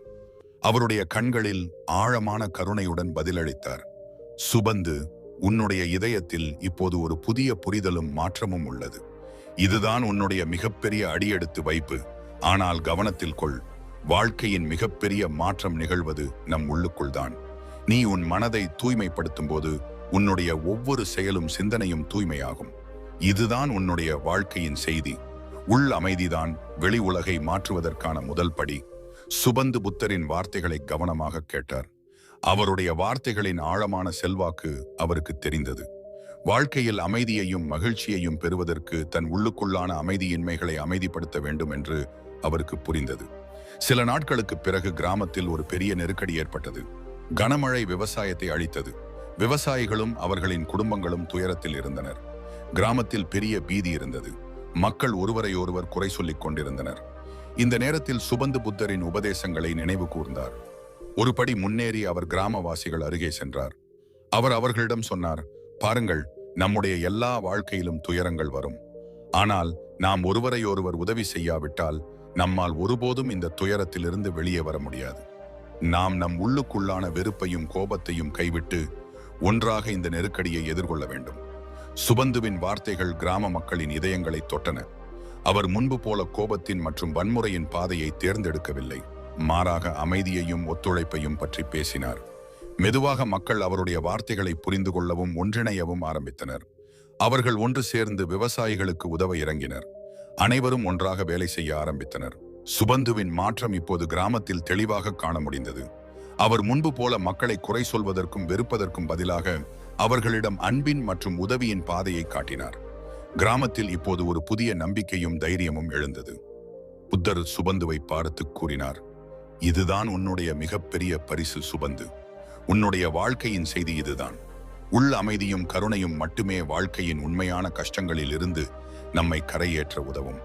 அவருடைய கண்களில் ஆழமான கருணையுடன் பதிலளித்தார். சுபந்து, உன்னுடைய இதயத்தில் இப்போது ஒரு புதிய புரிதலும் மாற்றமும் உள்ளது. இதுதான் உன்னுடைய மிகப்பெரிய அடியெடுத்து வைப்பு. ஆனால் கவனத்தில் கொள், வாழ்க்கையின் மிகப்பெரிய மாற்றம் நிகழ்வது நம் உள்ளுக்குள் தான். நீ உன் மனதை தூய்மைப்படுத்தும் போது உன்னுடைய ஒவ்வொரு செயலும் சிந்தனையும் தூய்மையாகும். இதுதான் உன்னுடைய வாழ்க்கையின் செய்தி. உள் அமைதிதான் வெளி உலகை மாற்றுவதற்கான முதல் படி. சுபந்து புத்தரின் வார்த்தைகளை கவனமாக கேட்டார். அவருடைய வார்த்தைகளின் ஆழமான செல்வாக்கு அவருக்கு தெரிந்தது. வாழ்க்கையில் அமைதியையும் மகிழ்ச்சியையும் பெறுவதற்கு தன் உள்ளுக்குள்ளான அமைதியின்மைகளை அமைதிப்படுத்த வேண்டும் என்று அவருக்கு புரிந்தது. சில நாட்களுக்கு பிறகு கிராமத்தில் ஒரு பெரிய நெருக்கடி ஏற்பட்டது. கனமழை விவசாயத்தை அழித்தது. விவசாயிகளும் அவர்களின் குடும்பங்களும் துயரத்தில் இருந்தனர். கிராமத்தில் பெரிய பீதி இருந்தது. மக்கள் ஒருவரையொருவர் குறை சொல்லிக் கொண்டிருந்தனர். இந்த நேரத்தில் சுபந்து புத்தரின் உபதேசங்களை நினைவு கூர்ந்தார். ஒரு படி முன்னேறி அவர் கிராமவாசிகள் அருகே சென்றார். அவர் அவர்களிடம் சொன்னார், பாருங்கள், நம்முடைய எல்லா வாழ்க்கையிலும் துயரங்கள் வரும். ஆனால் நாம் ஒருவரையொருவர் உதவி செய்யாவிட்டால் நம்மால் ஒருபோதும் இந்த துயரத்திலிருந்து வெளியே வர முடியாது. நாம் நம் உள்ளுக்குள்ளான வெறுப்பையும் கோபத்தையும் கைவிட்டு ஒன்றாக இந்த நெருக்கடியை எதிர்கொள்ள வேண்டும். சுபந்துவின் வார்த்தைகள் கிராம மக்களின் இதயங்களை தொட்டன. அவர் முன்பு போல கோபத்தின் மற்றும் வன்முறையின் பாதையை தேர்ந்தெடுக்கவில்லை. மாறாக அமைதியையும் ஒத்துழைப்பையும் பற்றி பேசினார். மெதுவாக மக்கள் அவருடைய வார்த்தைகளை புரிந்து கொள்ளவும் ஒன்றிணையவும் ஆரம்பித்தனர். அவர்கள் ஒன்று சேர்ந்து விவசாயிகளுக்கு உதவ இறங்கினர். அனைவரும் ஒன்றாக வேலை செய்ய ஆரம்பித்தனர். சுபந்துவின் மாற்றம் இப்போது கிராமத்தில் தெளிவாக காண முடிந்தது. அவர் முன்பு போல மக்களை குறை சொல்வதற்கும் வெறுப்பதற்கும் பதிலாக அவர்களிடம் அன்பின் மற்றும் உதவியின் பாதையை காட்டினார். கிராமத்தில் இப்போது ஒரு புதிய நம்பிக்கையும் தைரியமும் எழுந்தது. புத்தர் சுபந்துவை பார்த்து கூறினார், இதுதான் உன்னுடைய மிகப்பெரிய பரிசு சுபந்து. உன்னுடைய வாழ்க்கையின் செய்தி இதுதான். உள் அமைதியும் கருணையும் மட்டுமே வாழ்க்கையின் உண்மையான கஷ்டங்களில் இருந்து நம்மை கரையேற்ற உதவும்.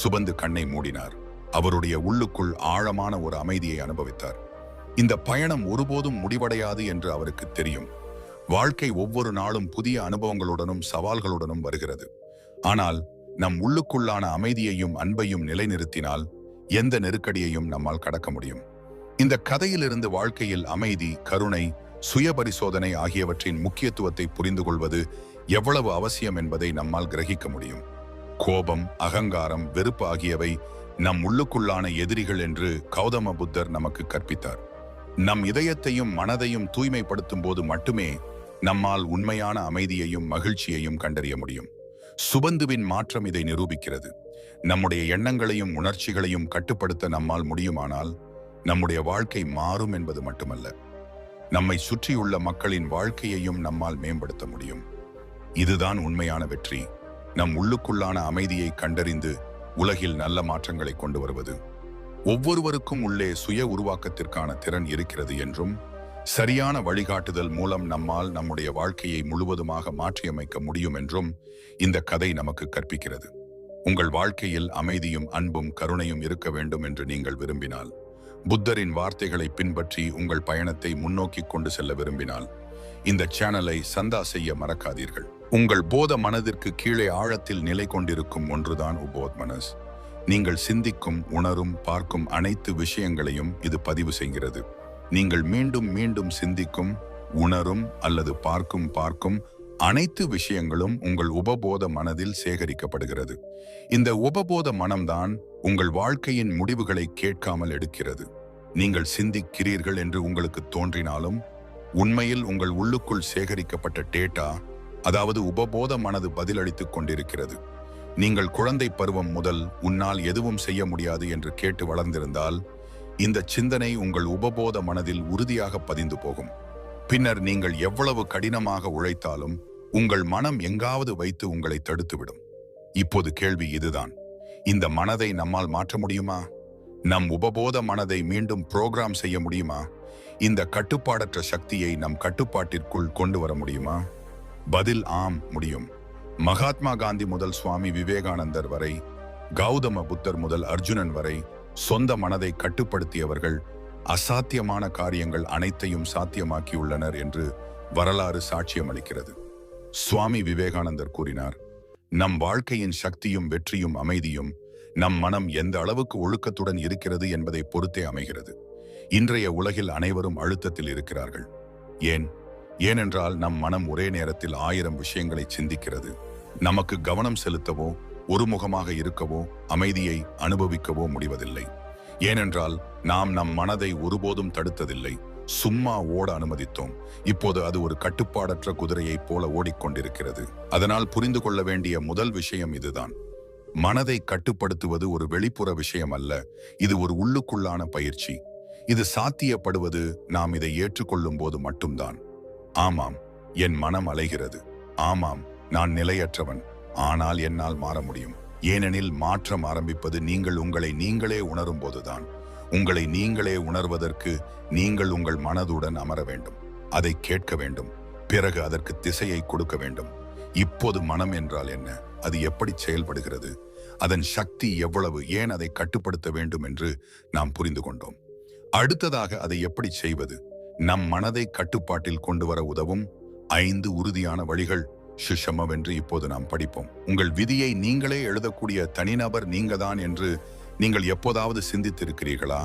சுபந்து கண்ணை மூடினார். அவருடைய உள்ளுக்குள் ஆழமான ஒரு அமைதியை அனுபவித்தார். இந்த பயணம் ஒருபோதும் முடிவடையாது என்று அவருக்கு தெரியும். வாழ்க்கை ஒவ்வொரு நாளும் புதிய அனுபவங்களுடனும் சவால்களுடனும் வருகிறது. ஆனால் நம் உள்ளுக்குள்ளான அமைதியையும் அன்பையும் நிலைநிறுத்தினால் எந்த நெருக்கடியையும் நம்மால் கடக்க முடியும். இந்த கதையிலிருந்து வாழ்க்கையில் அமைதி, கருணை, சுய பரிசோதனை ஆகியவற்றின் முக்கியத்துவத்தை புரிந்து கொள்வது எவ்வளவு அவசியம் என்பதை நம்மால் கிரகிக்க முடியும். கோபம், அகங்காரம், வெறுப்பு ஆகியவை நம் உள்ளுக்குள்ளான எதிரிகள் என்று கௌதம புத்தர் நமக்கு கற்பித்தார். நம் இதயத்தையும் மனதையும் தூய்மைப்படுத்தும் போது மட்டுமே நம்மால் உண்மையான அமைதியையும் மகிழ்ச்சியையும் கண்டறிய முடியும். சுபந்துவின் மாற்றம் இதை நிரூபிக்கிறது. நம்முடைய எண்ணங்களையும் உணர்ச்சிகளையும் கட்டுப்படுத்த நம்மால் முடியுமானால் நம்முடைய வாழ்க்கை மாறும் என்பது மட்டுமல்ல, நம்மை சுற்றியுள்ள மக்களின் வாழ்க்கையையும் நம்மால் மேம்படுத்த முடியும். இதுதான் உண்மையான வெற்றி, நம் உள்ளுக்குள்ளான அமைதியை கண்டறிந்து உலகில் நல்ல மாற்றங்களை கொண்டு வருவது. ஒவ்வொருவருக்கும் உள்ளே சுய உருவாக்கத்திற்கான திறன் இருக்கிறது என்றும், சரியான வழிகாட்டுதல் மூலம் நம்மால் நம்முடைய வாழ்க்கையை முழுவதுமாக மாற்றியமைக்க முடியும் என்றும் இந்த கதை நமக்கு கற்பிக்கிறது. உங்கள் வாழ்க்கையில் அமைதியும் அன்பும் கருணையும் இருக்க வேண்டும் என்று நீங்கள் விரும்பினால், புத்தரின் வார்த்தைகளை பின்பற்றி உங்கள் பயணத்தை முன்னோக்கி கொண்டு செல்ல விரும்பினால், இந்த சேனலை சந்தா செய்ய மறக்காதீர்கள். உங்கள் போத மனதிற்கு கீழே ஆழத்தில் நிலை கொண்டிருக்கும் ஒன்றுதான் உபோத் மனஸ். நீங்கள் சிந்திக்கும், உணரும், பார்க்கும் அனைத்து விஷயங்களையும் இது பதிவு செய்கிறது. நீங்கள் மீண்டும் மீண்டும் சிந்திக்கும், உணரும் அல்லது பார்க்கும் அனைத்து விஷயங்களும் உங்கள் உபபோத மனதில் சேகரிக்கப்படுகிறது. இந்த உபபோத மனம்தான் உங்கள் வாழ்க்கையின் முடிவுகளை கேட்காமல் எடுக்கிறது. நீங்கள் சிந்திக்கிறீர்கள் என்று உங்களுக்கு தோன்றினாலும் உண்மையில் உங்கள் உள்ளுக்குள் சேகரிக்கப்பட்ட டேட்டா, அதாவது உபபோத மனது பதிலளித்துக் கொண்டிருக்கிறது. நீங்கள் குழந்தை பருவம் முதல் உன்னால் எதுவும் செய்ய முடியாது என்று கேட்டு வளர்ந்திருந்தால் இந்த சிந்தனை உங்கள் உபபோத மனதில் உறுதியாக பதிந்து போகும். பின்னர் நீங்கள் எவ்வளவு கடினமாக உழைத்தாலும் உங்கள் மனம் எங்காவது வைத்து உங்களை தடுத்துவிடும். இப்போது கேள்வி இதுதான், இந்த மனதை நம்மால் மாற்ற முடியுமா? நம் உபபோத மனதை மீண்டும் புரோகிராம் செய்ய முடியுமா? இந்த கட்டுப்பாடற்ற சக்தியை நம் கட்டுப்பாட்டிற்குள் கொண்டு வர முடியுமா? பதில் ஆம், முடியும். மகாத்மா காந்தி முதல் சுவாமி விவேகானந்தர் வரை, கௌதம புத்தர் முதல் அர்ஜுனன் வரை சொந்த மனதை கட்டுப்படுத்தியவர்கள் அசாத்தியமான காரியங்கள் அனைத்தையும் சாத்தியமாக்கியுள்ளனர் என்று வரலாறு சாட்சியம் அளிக்கிறது. சுவாமி விவேகானந்தர் கூறினார், நம் வாழ்க்கையின் சக்தியும் வெற்றியும் அமைதியும் நம் மனம் எந்த அளவுக்கு ஒழுக்கத்துடன் இருக்கிறது என்பதை பொறுத்தே அமைகிறது. இன்றைய உலகில் அனைவரும் அழுத்தத்தில் இருக்கிறார்கள். ஏனென்றால் நம் மனம் ஒரே நேரத்தில் 1000 விஷயங்களை சிந்திக்கிறது. நமக்கு கவனம் செலுத்தவோ, ஒருமுகமாக இருக்கவோ, அமைதியை அனுபவிக்கவோ முடிவதில்லை. ஏனென்றால் நாம் நம் மனதை ஒருபோதும் தடுத்ததில்லை, சும்மா ஓட அனுமதித்தோம். இப்போது அது ஒரு கட்டுப்பாடற்ற குதிரையைப் போல ஓடிக்கொண்டிருக்கிறது. அதனால் புரிந்து கொள்ள வேண்டிய முதல் விஷயம் இதுதான், மனதை கட்டுப்படுத்துவது ஒரு வெளிப்புற விஷயம் அல்ல, இது ஒரு உள்ளுக்குள்ளான பயிற்சி. இது சாத்தியப்படுவது நாம் இதை ஏற்றுக்கொள்ளும் போது மட்டும்தான். ஆமாம், என் மனம் அலைகிறது. ஆமாம், நான் நிலையற்றவன். ஆனால் என்னால் மாற முடியும். ஏனெனில் மாற்றம் ஆரம்பிப்பது நீங்கள் உங்களை நீங்களே உணரும் போதுதான். உங்களை நீங்களே உணர்வதற்கு நீங்கள் உங்கள் மனதுடன் அமர வேண்டும், அதை கேட்க வேண்டும், பிறகு அதற்கு திசையை கொடுக்க வேண்டும். இப்போது மனம் என்றால் என்ன, அது எப்படி செயல்படுகிறது, அதன் சக்தி எவ்வளவு, ஏன் அதை கட்டுப்படுத்த வேண்டும் என்று நாம் புரிந்து கொண்டோம். அடுத்ததாக அதை எப்படி செய்வது, நம் மனதை கட்டுப்பாட்டில் கொண்டு வர உதவும் 5 உறுதியான வழிகள் சுஷமவென்று இப்போது நாம் படிப்போம். உங்கள் விதியை நீங்களே எழுதக்கூடிய தனிநபர் நீங்கதான் என்று நீங்கள் எப்போதாவது சிந்தித்திருக்கிறீர்களா?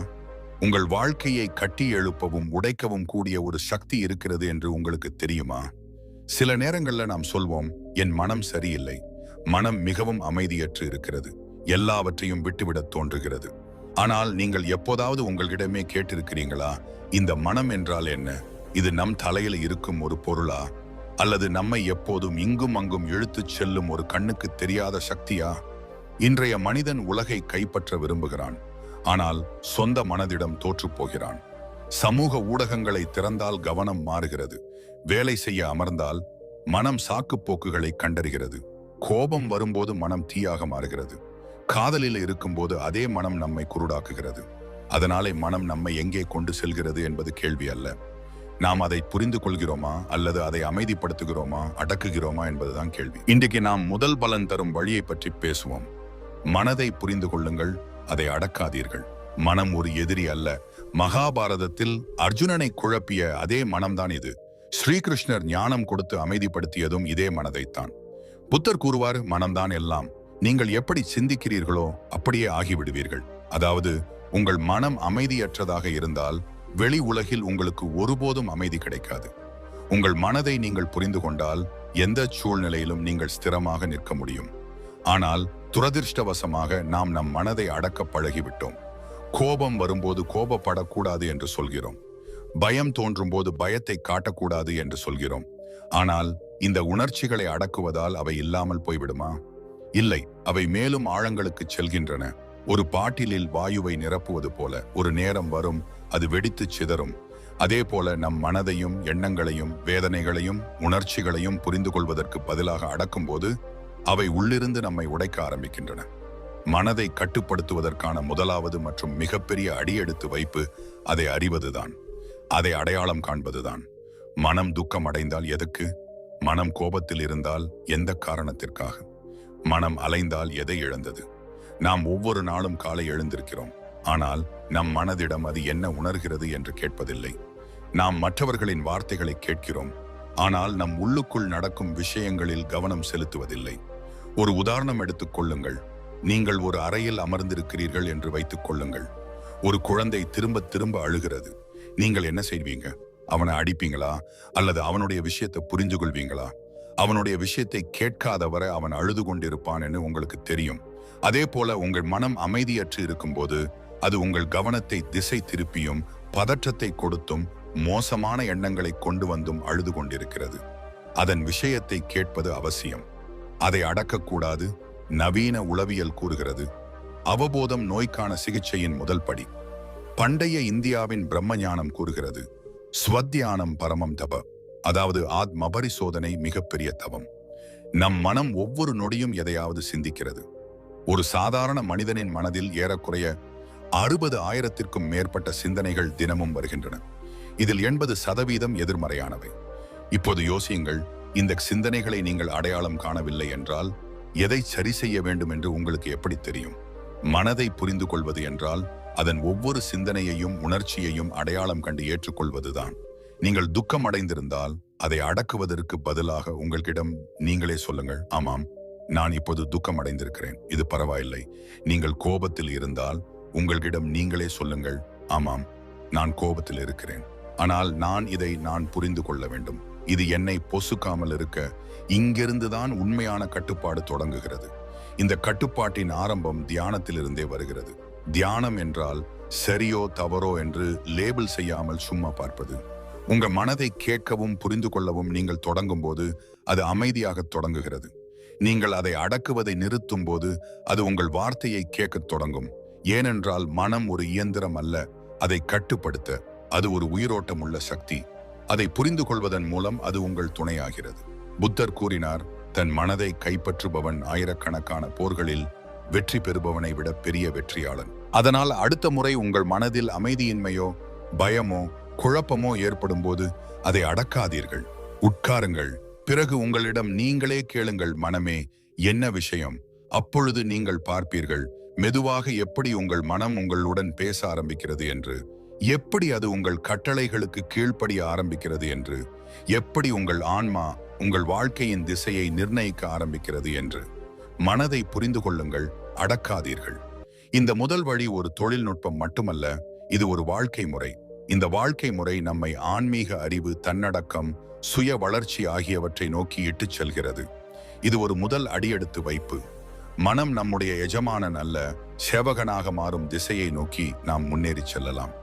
உங்கள் வாழ்க்கையை கட்டி எழுப்பவும் உடைக்கவும் கூடிய ஒரு சக்தி இருக்கிறது என்று உங்களுக்கு தெரியுமா? சில நேரங்கள்ல நாம் சொல்வோம், என் மனம் சரியில்லை, மனம் மிகவும் அமைதியற்று இருக்கிறது, எல்லாவற்றையும் விட்டுவிடத் தோன்றுகிறது. ஆனால் நீங்கள் எப்போதாவது உங்களிடமே கேட்டிருக்கிறீங்களா, இந்த மனம் என்றால் என்ன? இது நம் தலையில் இருக்கும் ஒரு பொருளா, அல்லது நம்மை எப்போதும் இங்கும் அங்கும் இழுத்துச் செல்லும் ஒரு கண்ணுக்கு தெரியாத சக்தியா? இன்றைய மனிதன் உலகை கைப்பற்ற விரும்புகிறான், ஆனால் சொந்த மனதிடம் தோற்றுப் போகிறான். சமூக ஊடகங்களை திறந்தால் கவனம் மாறுகிறது. வேலை செய்ய அமர்ந்தால் மனம் சாக்குப்போக்குகளை கண்டறிகிறது. கோபம் வரும்போது மனம் தீயாக மாறுகிறது. காதலில் இருக்கும்போது அதே மனம் நம்மை குருடாக்குகிறது. அதனாலே மனம் நம்மை எங்கே கொண்டு செல்கிறது என்பது கேள்வி அல்ல. நாம் அதை புரிந்து கொள்கிறோமா அல்லது அதை அமைதிப்படுத்துகிறோமா, அடக்குகிறோமா என்பதுதான் கேள்வி. இன்றைக்கு நாம் முதல் பலன் தரும் வழியை பற்றி பேசுவோம். மனதை புரிந்து கொள்ளுங்கள், அதை அடக்காதீர்கள். மனம் ஒரு எதிரி அல்ல. மகாபாரதத்தில் அர்ஜுனனை குழப்பிய அதே மனம்தான் இது. ஸ்ரீகிருஷ்ணர் ஞானம் கொடுத்து அமைதிப்படுத்தியதும் இதே மனதைத்தான். புத்தர் கூறுவார், மனம்தான் எல்லாம். நீங்கள் எப்படி சிந்திக்கிறீர்களோ அப்படியே ஆகிவிடுவீர்கள். அதாவது உங்கள் மனம் அமைதியற்றதாக இருந்தால் வெளி உலகில் உங்களுக்கு ஒருபோதும் அமைதி கிடைக்காது. உங்கள் மனதை நீங்கள் புரிந்து கொண்டால் எந்த சூழ்நிலையிலும் நீங்கள் ஸ்திரமாக நிற்க முடியும். ஆனால் துரதிர்ஷ்டவசமாக நாம் நம் மனதை அடக்க பழகிவிட்டோம். கோபம் வரும்போது கோபப்படக்கூடாது என்று சொல்கிறோம். பயம் தோன்றும் போது பயத்தை காட்டக்கூடாது என்று சொல்கிறோம். ஆனால் இந்த உணர்ச்சிகளை அடக்குவதால் அவை இல்லாமல் போய்விடுமா? இல்லை, அவை மேலும் ஆழங்களுக்கு செல்கின்றன. ஒரு பாட்டிலில் வாயுவை நிரப்புவது போல ஒரு நேரம் வரும், அது வெடித்து சிதறும். அதே போல நம் மனதையும் எண்ணங்களையும் வேதனைகளையும் உணர்ச்சிகளையும் புரிந்து கொள்வதற்கு பதிலாக அடக்கும்போது அவை உள்ளிருந்து நம்மை உடைக்க ஆரம்பிக்கின்றன. மனதை கட்டுப்படுத்துவதற்கான முதலாவது மற்றும் மிகப்பெரிய அடியெடுத்து வைப்பு அதை அறிவதுதான், அதை அடையாளம் காண்பதுதான். மனம் துக்கம் அடைந்தால் எதுக்கு? மனம் கோபத்தில் இருந்தால் எந்த காரணத்திற்காக? மனம் அலைந்தால் எதை இழந்தது? நாம் ஒவ்வொரு நாளும் காலை எழுந்திருக்கிறோம், ஆனால் நம் மனதிடம் அது என்ன உணர்கிறது என்று கேட்பதில்லை. நாம் மற்றவர்களின் வார்த்தைகளை கேட்கிறோம், ஆனால் நம் உள்ளுக்குள் நடக்கும் விஷயங்களில் கவனம் செலுத்துவதில்லை. ஒரு உதாரணம் எடுத்துக் கொள்ளுங்கள். நீங்கள் ஒரு அறையில் அமர்ந்திருக்கிறீர்கள் என்று வைத்துக் கொள்ளுங்கள். ஒரு குழந்தை திரும்ப திரும்ப அழுகிறது. நீங்கள் என்ன செய்வீங்க? அவனை அடிப்பீங்களா? அல்லது அவனுடைய விஷயத்தை புரிந்து கொள்வீங்களா? அவனுடைய விஷயத்தை கேட்காதவரை அவன் அழுது கொண்டிருப்பான் என்று உங்களுக்கு தெரியும். அதே போல உங்கள் மனம் அமைதியற்று இருக்கும்போது அது உங்கள் கவனத்தை திசை திருப்பியும் பதற்றத்தை கொடுத்தும் மோசமான எண்ணங்களை கொண்டு வந்தும் அழுது கொண்டிருக்கிறது. அதன் விஷயத்தை கேட்பது அவசியம், அதை அடக்கக்கூடாது. நவீன உளவியல் கூறுகிறது, அவபோதம் நோய்க்கான சிகிச்சையின் முதல் படி. பண்டைய இந்தியாவின் பிரம்மஞானம் கூறுகிறது, ஸ்வத்தியானம் பரமம் தப, அதாவது ஆத்ம பரிசோதனை மிகப்பெரிய தவம். நம் மனம் ஒவ்வொரு நொடியும் எதையாவது சிந்திக்கிறது. ஒரு சாதாரண மனிதனின் மனதில் ஏறக்குறைய 60,000த்திற்கும் மேற்பட்ட சிந்தனைகள் தினமும் வருகின்றன. இதில் 80% எதிர்மறையானவை. இப்போது யோசியுங்கள், இந்த சிந்தனைகளை நீங்கள் அடையாளம் காணவில்லை என்றால் எதை சரி செய்ய வேண்டும் என்று உங்களுக்கு எப்படி தெரியும்? மனதை புரிந்து கொள்வது என்றால் அதன் ஒவ்வொரு சிந்தனையையும் உணர்ச்சியையும் அடையாளம் கண்டு ஏற்றுக்கொள்வதுதான். நீங்கள் துக்கம் அடைந்திருந்தால் அதை அடக்குவதற்கு பதிலாக உங்களிடம் நீங்களே சொல்லுங்கள், ஆமாம், நான் இப்போது துக்கம் அடைந்திருக்கிறேன், இது பரவாயில்லை. நீங்கள் கோபத்தில் இருந்தால் உங்களிடம் நீங்களே சொல்லுங்கள், ஆமாம், நான் கோபத்தில் இருக்கிறேன், ஆனால் நான் புரிந்து கொள்ள வேண்டும். இது என்னை பொசுக்காமல் இருக்க. இங்கிருந்துதான் உண்மையான கட்டுப்பாடு தொடங்குகிறது. இந்த கட்டுப்பாட்டின் ஆரம்பம் தியானத்திலிருந்தே வருகிறது. தியானம் என்றால் சரியோ தவறோ என்று லேபிள் செய்யாமல் சும்மா பார்ப்பது. உங்க மனதை கேட்கவும் புரிந்து கொள்ளவும் நீங்கள் தொடங்கும் போது அது அமைதியாக தொடங்குகிறது. நீங்கள் அதை அடக்குவதை நிறுத்தும் போது அது உங்கள் வார்த்தையை கேட்கத் தொடங்கும். ஏனென்றால் மனம் ஒரு இயந்திரம் அல்ல, அதை கட்டுப்படுத்த அது ஒரு உயிரோட்டம் உள்ள சக்தி. அதை புரிந்து கொள்வதன் மூலம் அது உங்கள் துணையாகிறது. புத்தர் கூறினார், தன் மனதை கைப்பற்றுபவன் ஆயிரக்கணக்கான போர்களில் வெற்றி பெறுபவனை விட பெரிய வெற்றியாளன். அதனால் அடுத்த முறை உங்கள் மனதில் அமைதியின்மையோ பயமோ குழப்பமோ ஏற்படும் போது அதை அடக்காதீர்கள். உட்காருங்கள். பிறகு உங்களிடம் நீங்களே கேளுங்கள், மனமே, என்ன விஷயம்? அப்பொழுது நீங்கள் பார்ப்பீர்கள் மெதுவாக எப்படி உங்கள் மனம் உங்களுடன் பேச ஆரம்பிக்கிறது என்று, எப்படி அது உங்கள் கட்டளைகளுக்கு கீழ்ப்படிய ஆரம்பிக்கிறது என்று, எப்படி உங்கள் ஆன்மா உங்கள் வாழ்க்கையின் திசையை நிர்ணயிக்க ஆரம்பிக்கிறது என்று. மனதை புரிந்து கொள்ளுங்கள், அடக்காதீர்கள். இந்த முதல் வழி ஒரு தொழில்நுட்பம் மட்டுமல்ல, இது ஒரு வாழ்க்கை முறை. இந்த வாழ்க்கை முறை நம்மை ஆன்மீக அறிவு, தன்னடக்கம், சுய வளர்ச்சி ஆகியவற்றை நோக்கி இட்டுச் செல்கிறது. இது ஒரு முதல் அடியெடுத்து வைப்பு. மனம் நம்முடைய எஜமானன் அல்ல, சேவகனாக மாறும் திசையை நோக்கி நாம் முன்னேறி செல்லலாம்.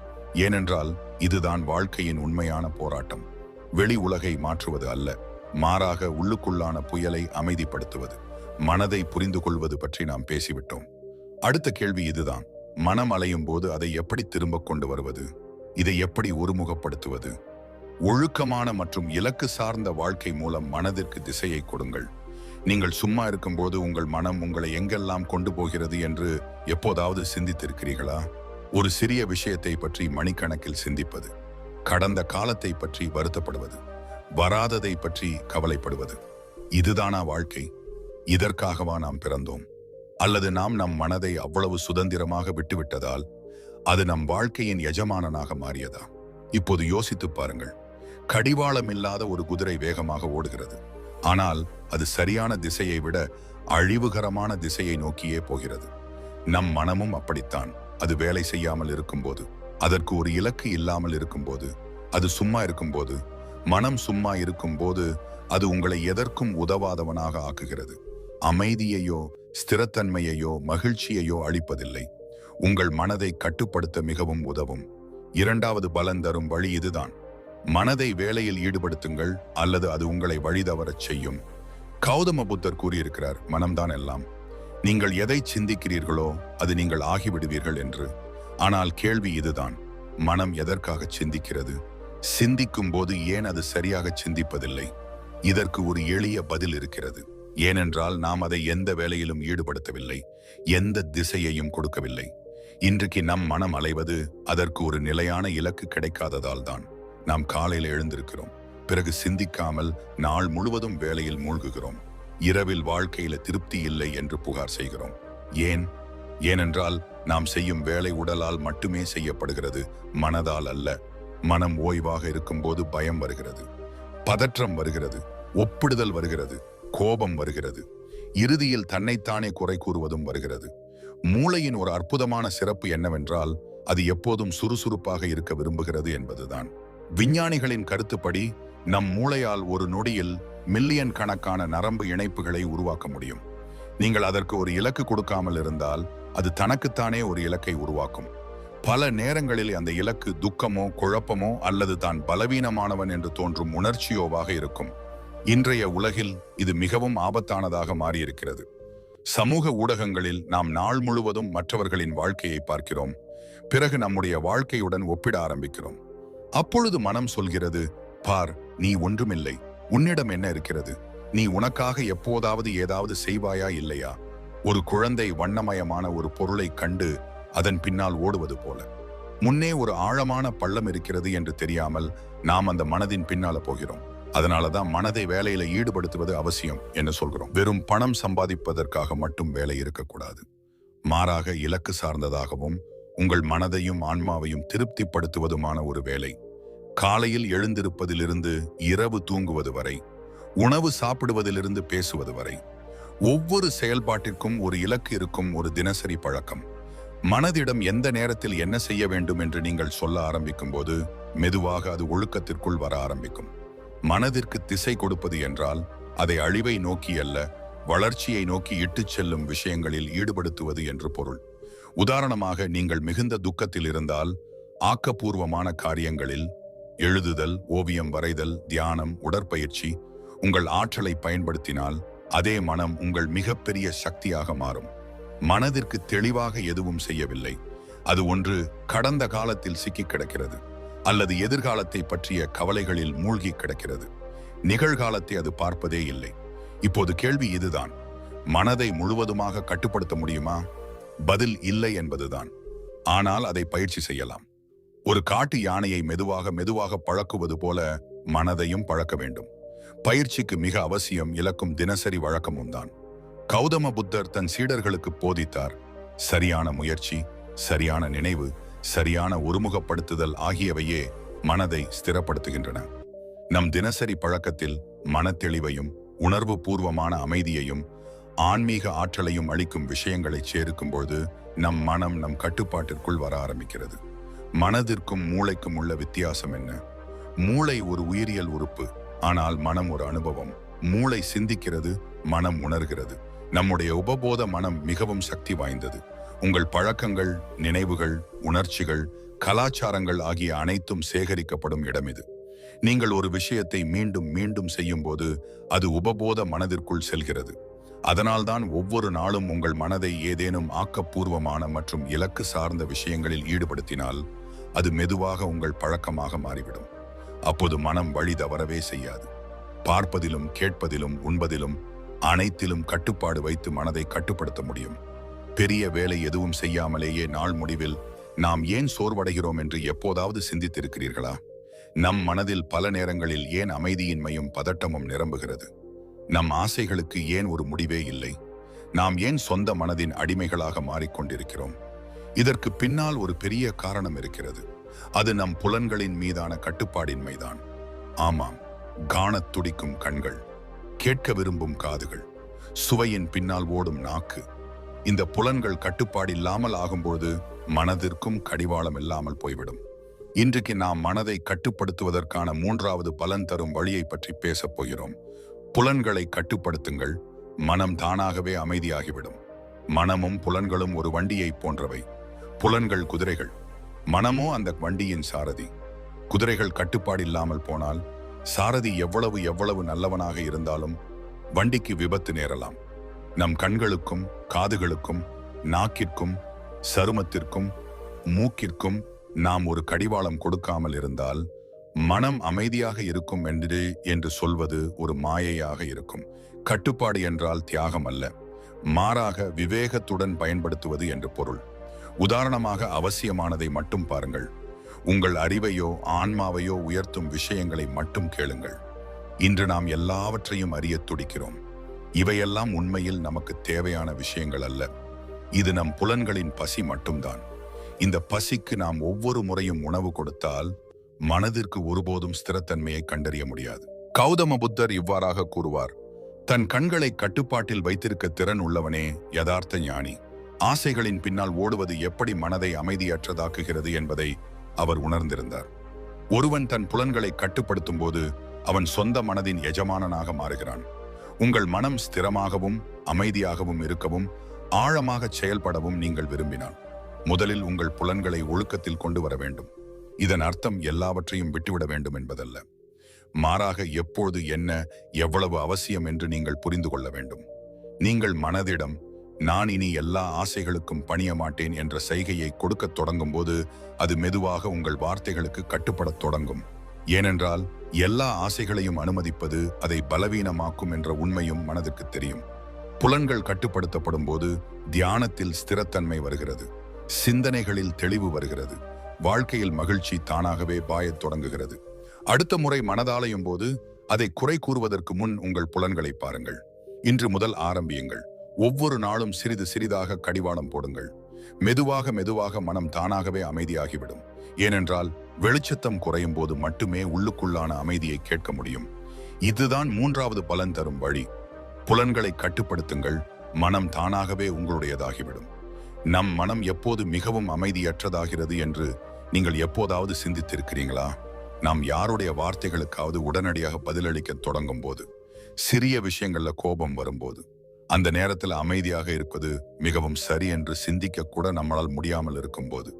ஏனென்றால் இதுதான் வாழ்க்கையின் உண்மையான போராட்டம். வெளி உலகை மாற்றுவது அல்ல, மாறாக உள்ளுக்குள்ளான புயலை அமைதிப்படுத்துவது. மனதை புரிந்து கொள்வது பற்றி நாம் பேசிவிட்டோம். அடுத்த கேள்வி இதுதான், மனம் அலையும் போது அதை எப்படி திரும்ப கொண்டு வருவது? இதை எப்படி ஒருமுகப்படுத்துவது? ஒழுக்கமான மற்றும் இலக்கு சார்ந்த வாழ்க்கை மூலம் மனதிற்கு திசையை கொடுங்கள். நீங்கள் சும்மா இருக்கும்போது உங்கள் மனம் உங்களை எங்கெல்லாம் கொண்டு போகிறது என்று எப்போதாவது சிந்தித்திருக்கிறீர்களா? ஒரு சிறிய விஷயத்தை பற்றி மணிக்கணக்கில் சிந்திப்பது, கடந்த காலத்தை பற்றி வருத்தப்படுவது, வராததை பற்றி கவலைப்படுவது. இதுதானா வாழ்க்கை? இதற்காகவா நாம் பிறந்தோம்? அல்லது நாம் நம் மனதை அவ்வளவு சுதந்திரமாக விட்டுவிட்டதால் அது நம் வாழ்க்கையின் எஜமானனாக மாறியதா? இப்போது யோசித்து பாருங்கள். கடிவாளம் இல்லாத ஒரு குதிரை வேகமாக ஓடுகிறது, ஆனால் அது சரியான திசையை விட அழிவுகரமான திசையை நோக்கியே போகிறது. நம் மனமும் அப்படித்தான். அது வேலை செய்யாமல் இருக்கும்போது, அதற்கு ஒரு இலக்கு இல்லாமல் இருக்கும்போது, அது சும்மா இருக்கும்போது, மனம் சும்மா இருக்கும்போது அது உங்களை எதற்கும் உதவாதவனாக ஆக்குகிறது. அமைதியையோ ஸ்திரத்தன்மையையோ மகிழ்ச்சியையோ அளிப்பதில்லை. உங்கள் மனதை கட்டுப்படுத்த மிகவும் உதவும் இரண்டாவது பலன் தரும் வழி இதுதான். மனதை வேலையில் ஈடுபடுத்துங்கள், அல்லது அது உங்களை வழிதவறச் செய்யும். கௌதம புத்தர் கூறியிருக்கிறார், மனம்தான் எல்லாம். நீங்கள் எதை சிந்திக்கிறீர்களோ அது நீங்கள் ஆகிவிடுவீர்கள் என்று. ஆனால் கேள்வி இதுதான், மனம் எதற்காக சிந்திக்கிறது? சிந்திக்கும் போது ஏன் அது சரியாக சிந்திப்பதில்லை? இதற்கு ஒரு எளிய பதில் இருக்கிறது. ஏனென்றால் நாம் அதை எந்த வேலையிலும் ஈடுபடுத்தவில்லை, எந்த திசையையும் கொடுக்கவில்லை. இன்றைக்கு நம் மனம் அலைவது அதற்கு ஒரு நிலையான இலக்கு கிடைக்காததால் தான். நாம் காலையில் எழுந்திருக்கிறோம், பிறகு சிந்திக்காமல் நாள் முழுவதும் வேலையில் மூழ்குகிறோம். இரவில் வாழ்க்கையில திருப்தி இல்லை என்று புகார் செய்கிறோம். ஏனென்றால் நாம் செய்யும் வேலை உடலால் மட்டுமே செய்யப்படுகிறது, மனதால் அல்ல. மனம் ஓய்வாக இருக்கும்போது பயம் வருகிறது, பதற்றம் வருகிறது, ஒப்பிடுதல் வருகிறது, கோபம் வருகிறது, இறுதியில் தன்னைத்தானே குறை கூறுவதும் வருகிறது. மூளையின் ஒரு அற்புதமான சிறப்பு என்னவென்றால், அது எப்போதும் சுறுசுறுப்பாக இருக்க விரும்புகிறது என்பதுதான். விஞ்ஞானிகளின் கருத்துப்படி நம் மூளையால் ஒரு நொடியில் மில்லியன் கணக்கான நரம்பு இணைப்புகளை உருவாக்க முடியும். நீங்கள் அதற்கு ஒரு இலக்கு கொடுக்காமல் இருந்தால் அது தனக்குத்தானே ஒரு இலக்கை உருவாக்கும். பல நேரங்களில் அந்த இலக்கு துக்கமோ, குழப்பமோ, அல்லது தான் பலவீனமானவன் என்று தோன்றும் உணர்ச்சியோவாக இருக்கும். இன்றைய உலகில் இது மிகவும் ஆபத்தானதாக மாறியிருக்கிறது. சமூக ஊடகங்களில் நாம் நாள் முழுவதும் மற்றவர்களின் வாழ்க்கையை பார்க்கிறோம், பிறகு நம்முடைய வாழ்க்கையுடன் ஒப்பிட ஆரம்பிக்கிறோம். அப்பொழுது மனம் சொல்கிறது, பார், நீ ஒன்றுமில்லை, உன்னிடம் என்ன இருக்கிறது? நீ உனக்காக எப்போதாவது ஏதாவது செய்வாயா இல்லையா? ஒரு குழந்தை வண்ணமயமான ஒரு பொருளை கண்டு அதன் பின்னால் ஓடுவது போல. முன்னே ஒரு ஆழமான பள்ளம் இருக்கிறது என்று தெரியாமல் நாம் அந்த மனதின் பின்னால போகிறோம். அதனாலதான் மனதை வேலையில ஈடுபடுத்துவது அவசியம் என்று சொல்கிறோம். வெறும் பணம் சம்பாதிப்பதற்காக மட்டும் வேலை இருக்கக்கூடாது. மாறாக இலக்கு சார்ந்ததாகவும் உங்கள் மனதையும் ஆன்மாவையும் திருப்திப்படுத்துவதுமான ஒரு வேலை. காலையில் எழுந்திருப்பதிலிருந்து இரவு தூங்குவது வரை, உணவு சாப்பிடுவதிலிருந்து பேசுவது வரை, ஒவ்வொரு செயல்பாட்டிற்கும் ஒரு இலக்கு இருக்கும், ஒரு தினசரி பழக்கம். மனதிடம் எந்த நேரத்தில் என்ன செய்ய வேண்டும் என்று நீங்கள் சொல்ல ஆரம்பிக்கும் போது மெதுவாக அது ஒழுக்கத்திற்குள் வர ஆரம்பிக்கும். மனதிற்கு திசை கொடுப்பது என்றால் அதை அழிவை நோக்கி அல்ல, வளர்ச்சியை நோக்கி இட்டுச் செல்லும் விஷயங்களில் ஈடுபடுத்துவது என்று பொருள். உதாரணமாக, நீங்கள் மிகுந்த துக்கத்தில் இருந்தால் ஆக்கப்பூர்வமான காரியங்களில் எழுதுதல், ஓவியம் வரைதல், தியானம், உடற்பயிற்சி, உங்கள் ஆற்றலை பயன்படுத்தினால் அதே மனம் உங்கள் மிகப்பெரிய சக்தியாக மாறும். மனதிற்கு தெளிவாக எதுவும் செய்யவில்லை. அது ஒன்று கடந்த காலத்தில் சிக்கி கிடக்கிறது, அல்லது எதிர்காலத்தை பற்றிய கவலைகளில் மூழ்கி கிடக்கிறது. நிகழ்காலத்தை அது பார்ப்பதே இல்லை. இப்போது கேள்வி இதுதான், மனதை முழுவதுமாக கட்டுப்படுத்த முடியுமா? பதில் இல்லை என்பதுதான். ஆனால் அதை பயிற்சி செய்யலாம். ஒரு காட்டு யானையை மெதுவாக பழக்குவது போல மனதையும் பழக்க வேண்டும். பயிற்சிக்கு மிக அவசியம் இலக்கும் தினசரி வழக்கமும் தான். கௌதம புத்தர் தன் சீடர்களுக்கு போதித்தார், சரியான முயற்சி, சரியான நினைவு, சரியான ஒருமுகப்படுத்துதல் ஆகியவையே மனதை ஸ்திரப்படுத்துகின்றன. நம் தினசரி பழக்கத்தில் மனத்தெளிவையும் உணர்வு பூர்வமான அமைதியையும் ஆன்மீக ஆற்றலையும் அளிக்கும் விஷயங்களை சேர்க்கும்போது நம் மனம் நம் கட்டுப்பாட்டிற்குள் வர ஆரம்பிக்கிறது. மனதிற்கும் மூளைக்கும் உள்ள வித்தியாசம் என்ன? மூளை ஒரு உயிரியல் உறுப்பு, ஆனால் மனம் ஒரு அனுபவம். மூளை சிந்திக்கிறது, மனம் உணர்கிறது. நம்முடைய உபபோத மனம் மிகவும் சக்தி வாய்ந்தது. உங்கள் பழக்கங்கள், நினைவுகள், உணர்ச்சிகள், கலாச்சாரங்கள் ஆகிய அனைத்தும் சேகரிக்கப்படும் இடம் இது. நீங்கள் ஒரு விஷயத்தை மீண்டும் மீண்டும் செய்யும் போது அது உபபோத மனதிற்குள் செல்கிறது. அதனால்தான் ஒவ்வொரு நாளும் உங்கள் மனதை ஏதேனும் ஆக்கப்பூர்வமான மற்றும் இலக்கு சார்ந்த விஷயங்களில் ஈடுபடுத்தினால் அது மெதுவாக உங்கள் பழக்கமாக மாறிவிடும். அப்போது மனம் வழி தவறவே செய்யாது. பார்ப்பதிலும், கேட்பதிலும், உண்பதிலும் அனைத்திலும் கட்டுப்பாடு வைத்து மனதை கட்டுப்படுத்த முடியும். பெரிய வேலை எதுவும் செய்யாமலேயே நாள் முடிவில் நாம் ஏன் சோர்வடைகிறோம் என்று எப்போதாவது சிந்தித்திருக்கிறீர்களா? நம் மனதில் பல நேரங்களில் ஏன் அமைதியின்மையும் பதட்டமும் நிரம்புகிறது? நம் ஆசைகளுக்கு ஏன் ஒரு முடிவே இல்லை? நாம் ஏன் சொந்த மனதின் அடிமைகளாக மாறிக்கொண்டிருக்கிறோம்? இதற்கு பின்னால் ஒரு பெரிய காரணம் இருக்கிறது. அது நம் புலன்களின் மீதான கட்டுப்பாடின்மைதான். ஆமாம், காணத் துடிக்கும் கண்கள், கேட்க விரும்பும் காதுகள், சுவையின் பின்னால் ஓடும் நாக்கு. இந்த புலன்கள் கட்டுப்பாடில்லாமல் ஆகும்போது மனதிற்கும் கடிவாளம் இல்லாமல் போய்விடும். இன்றைக்கு நாம் மனதை கட்டுப்படுத்துவதற்கான மூன்றாவது பலன் தரும் வழியை பற்றி பேசப் போகிறோம். புலன்களை கட்டுப்படுத்துங்கள், மனம் தானாகவே அமைதியாகிவிடும். மனமும் புலன்களும் ஒரு வண்டியை போன்றவை. புலன்கள் குதிரைகள், மனமோ அந்த வண்டியின் சாரதி. குதிரைகள் கட்டுப்பாடு இல்லாமல் போனால், சாரதி எவ்வளவு எவ்வளவு நல்லவனாக இருந்தாலும் வண்டிக்கு விபத்து நேரலாம். நம் கண்களுக்கும் காதுகளுக்கும் நாக்கிற்கும் சருமத்திற்கும் மூக்கிற்கும் நாம் ஒரு கடிவாளம் கொடுக்காமல் இருந்தால் மனம் அமைதியாக இருக்கும் என்று சொல்வது ஒரு மாயையாக இருக்கும். கட்டுப்பாடு என்றால் தியாகம் அல்ல, மாறாக விவேகத்துடன் பயன்படுத்துவது என்று பொருள். உதாரணமாக அவசியமானதை மட்டும் பாருங்கள். உங்கள் அறிவையோ ஆன்மாவையோ உயர்த்தும் விஷயங்களை மட்டும் கேளுங்கள். இன்று நாம் எல்லாவற்றையும் அறியத் துடிக்கிறோம். இவையெல்லாம் உண்மையில் நமக்கு தேவையான விஷயங்கள் அல்ல. இது நம் புலன்களின் பசி மட்டும்தான். இந்த பசிக்கு நாம் ஒவ்வொரு முறையும் உணவு கொடுத்தால் மனதிற்கு ஒருபோதும் ஸ்திரத்தன்மையை கண்டறிய முடியாது. கௌதம புத்தர் இவ்வாறாக கூறுவார், தன் கண்களை கட்டுப்பாட்டில் வைத்திருக்க திறன் உள்ளவனே யதார்த்த ஞானி. ஆசைகளின் பின்னால் ஓடுவது எப்படி மனதை அமைதியற்றதாக்குகிறது என்பதை அவர் உணர்ந்திருந்தார். ஒருவன் தன் புலன்களை கட்டுப்படுத்தும் போது அவன் சொந்த மனதின் எஜமானனாக மாறுகிறான். உங்கள் மனம் ஸ்திரமாகவும் அமைதியாகவும் இருக்கவும் ஆழமாக செயல்படவும் நீங்கள் விரும்பினால் முதலில் உங்கள் புலன்களை ஒழுக்கத்தில் கொண்டு வர வேண்டும். இதன் அர்த்தம் எல்லாவற்றையும் விட்டுவிட வேண்டும் என்பதல்ல. மாறாக எப்போது என்ன எவ்வளவு அவசியம் என்று நீங்கள் புரிந்து கொள்ள வேண்டும். நீங்கள் மனதிடம் நான் இனி எல்லா ஆசைகளுக்கும் பணிய மாட்டேன் என்ற செய்கையை கொடுக்கத் தொடங்கும் போது அது மெதுவாக உங்கள் வார்த்தைகளுக்கு கட்டுப்படத் தொடங்கும். ஏனென்றால் எல்லா ஆசைகளையும் அனுமதிப்பது அதை பலவீனமாக்கும் என்ற உண்மையும் மனதிற்கு தெரியும். புலன்கள் கட்டுப்படுத்தப்படும் போது தியானத்தில் ஸ்திரத்தன்மை வருகிறது, சிந்தனைகளில் தெளிவு வருகிறது, வாழ்க்கையில் மகிழ்ச்சி தானாகவே பாயத் தொடங்குகிறது. அடுத்த முறை மனதாலயும் போது அதை குறை கூறுவதற்கு முன் உங்கள் புலன்களை பாருங்கள். இன்று முதல் ஆரம்பியுங்கள். ஒவ்வொரு நாளும் சிறிது சிறிதாக கடிவாளம் போடுங்கள். மெதுவாக மெதுவாக மனம் தானாகவே அமைதியாகிவிடும். ஏனென்றால் வெளிச்சத்தம் குறையும் போது மட்டுமே உள்ளுக்குள்ளான அமைதியை கேட்க முடியும். இதுதான் மூன்றாவது பலன் தரும் வழி. புலன்களை கட்டுப்படுத்துங்கள், மனம் தானாகவே உங்களுடையதாகிவிடும். நம் மனம் எப்போது மிகவும் அமைதியற்றதாகிறது என்று நீங்கள் எப்போதாவது சிந்தித்திருக்கிறீங்களா? நாம் யாருடைய வார்த்தைகளுக்காவது உடனடியாக பதிலளிக்க தொடங்கும் போது, சிறிய விஷயங்கள்ல கோபம் வரும்போது, அந்த நேரத்தில் அமைதியாக இருப்பது மிகவும் சரி என்று சிந்திக்க கூட நம்மளால் முடியாமல் இருக்கும்போது,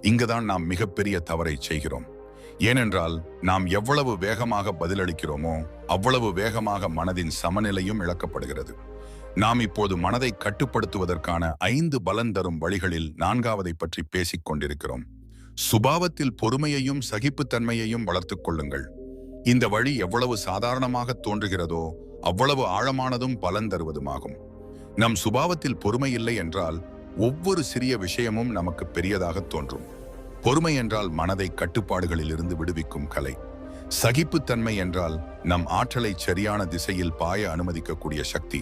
இங்குதான் நாம் மிகப்பெரிய தவறை செய்கிறோம். ஏனென்றால் நாம் எவ்வளவு வேகமாக பதிலளிக்கிறோமோ அவ்வளவு வேகமாக மனதின் சமநிலையும் இழக்கப்படுகிறது. நாம் இப்போது மனதை கட்டுப்படுத்துவதற்கான 5 பலன் தரும் வழிகளில் 4வதை பற்றி பேசிக் கொண்டிருக்கிறோம். சுபாவத்தில் பொறுமையையும் சகிப்புத்தன்மையையும் வளர்த்துக் கொள்ளுங்கள். இந்த வழி எவ்வளவு சாதாரணமாக தோன்றுகிறதோ அவ்வளவு ஆழமானதும் பலன் தருவதுமாகும். நம் சுபாவத்தில் பொறுமை இல்லை என்றால் ஒவ்வொரு சிறிய விஷயமும் நமக்கு பெரியதாக தோன்றும். பொறுமை என்றால் மனதை கட்டுப்பாடுகளில் இருந்து விடுவிக்கும் கலை. சகிப்புத்தன்மை என்றால் நம் ஆற்றலை சரியான திசையில் பாய அனுமதிக்கக்கூடிய சக்தி.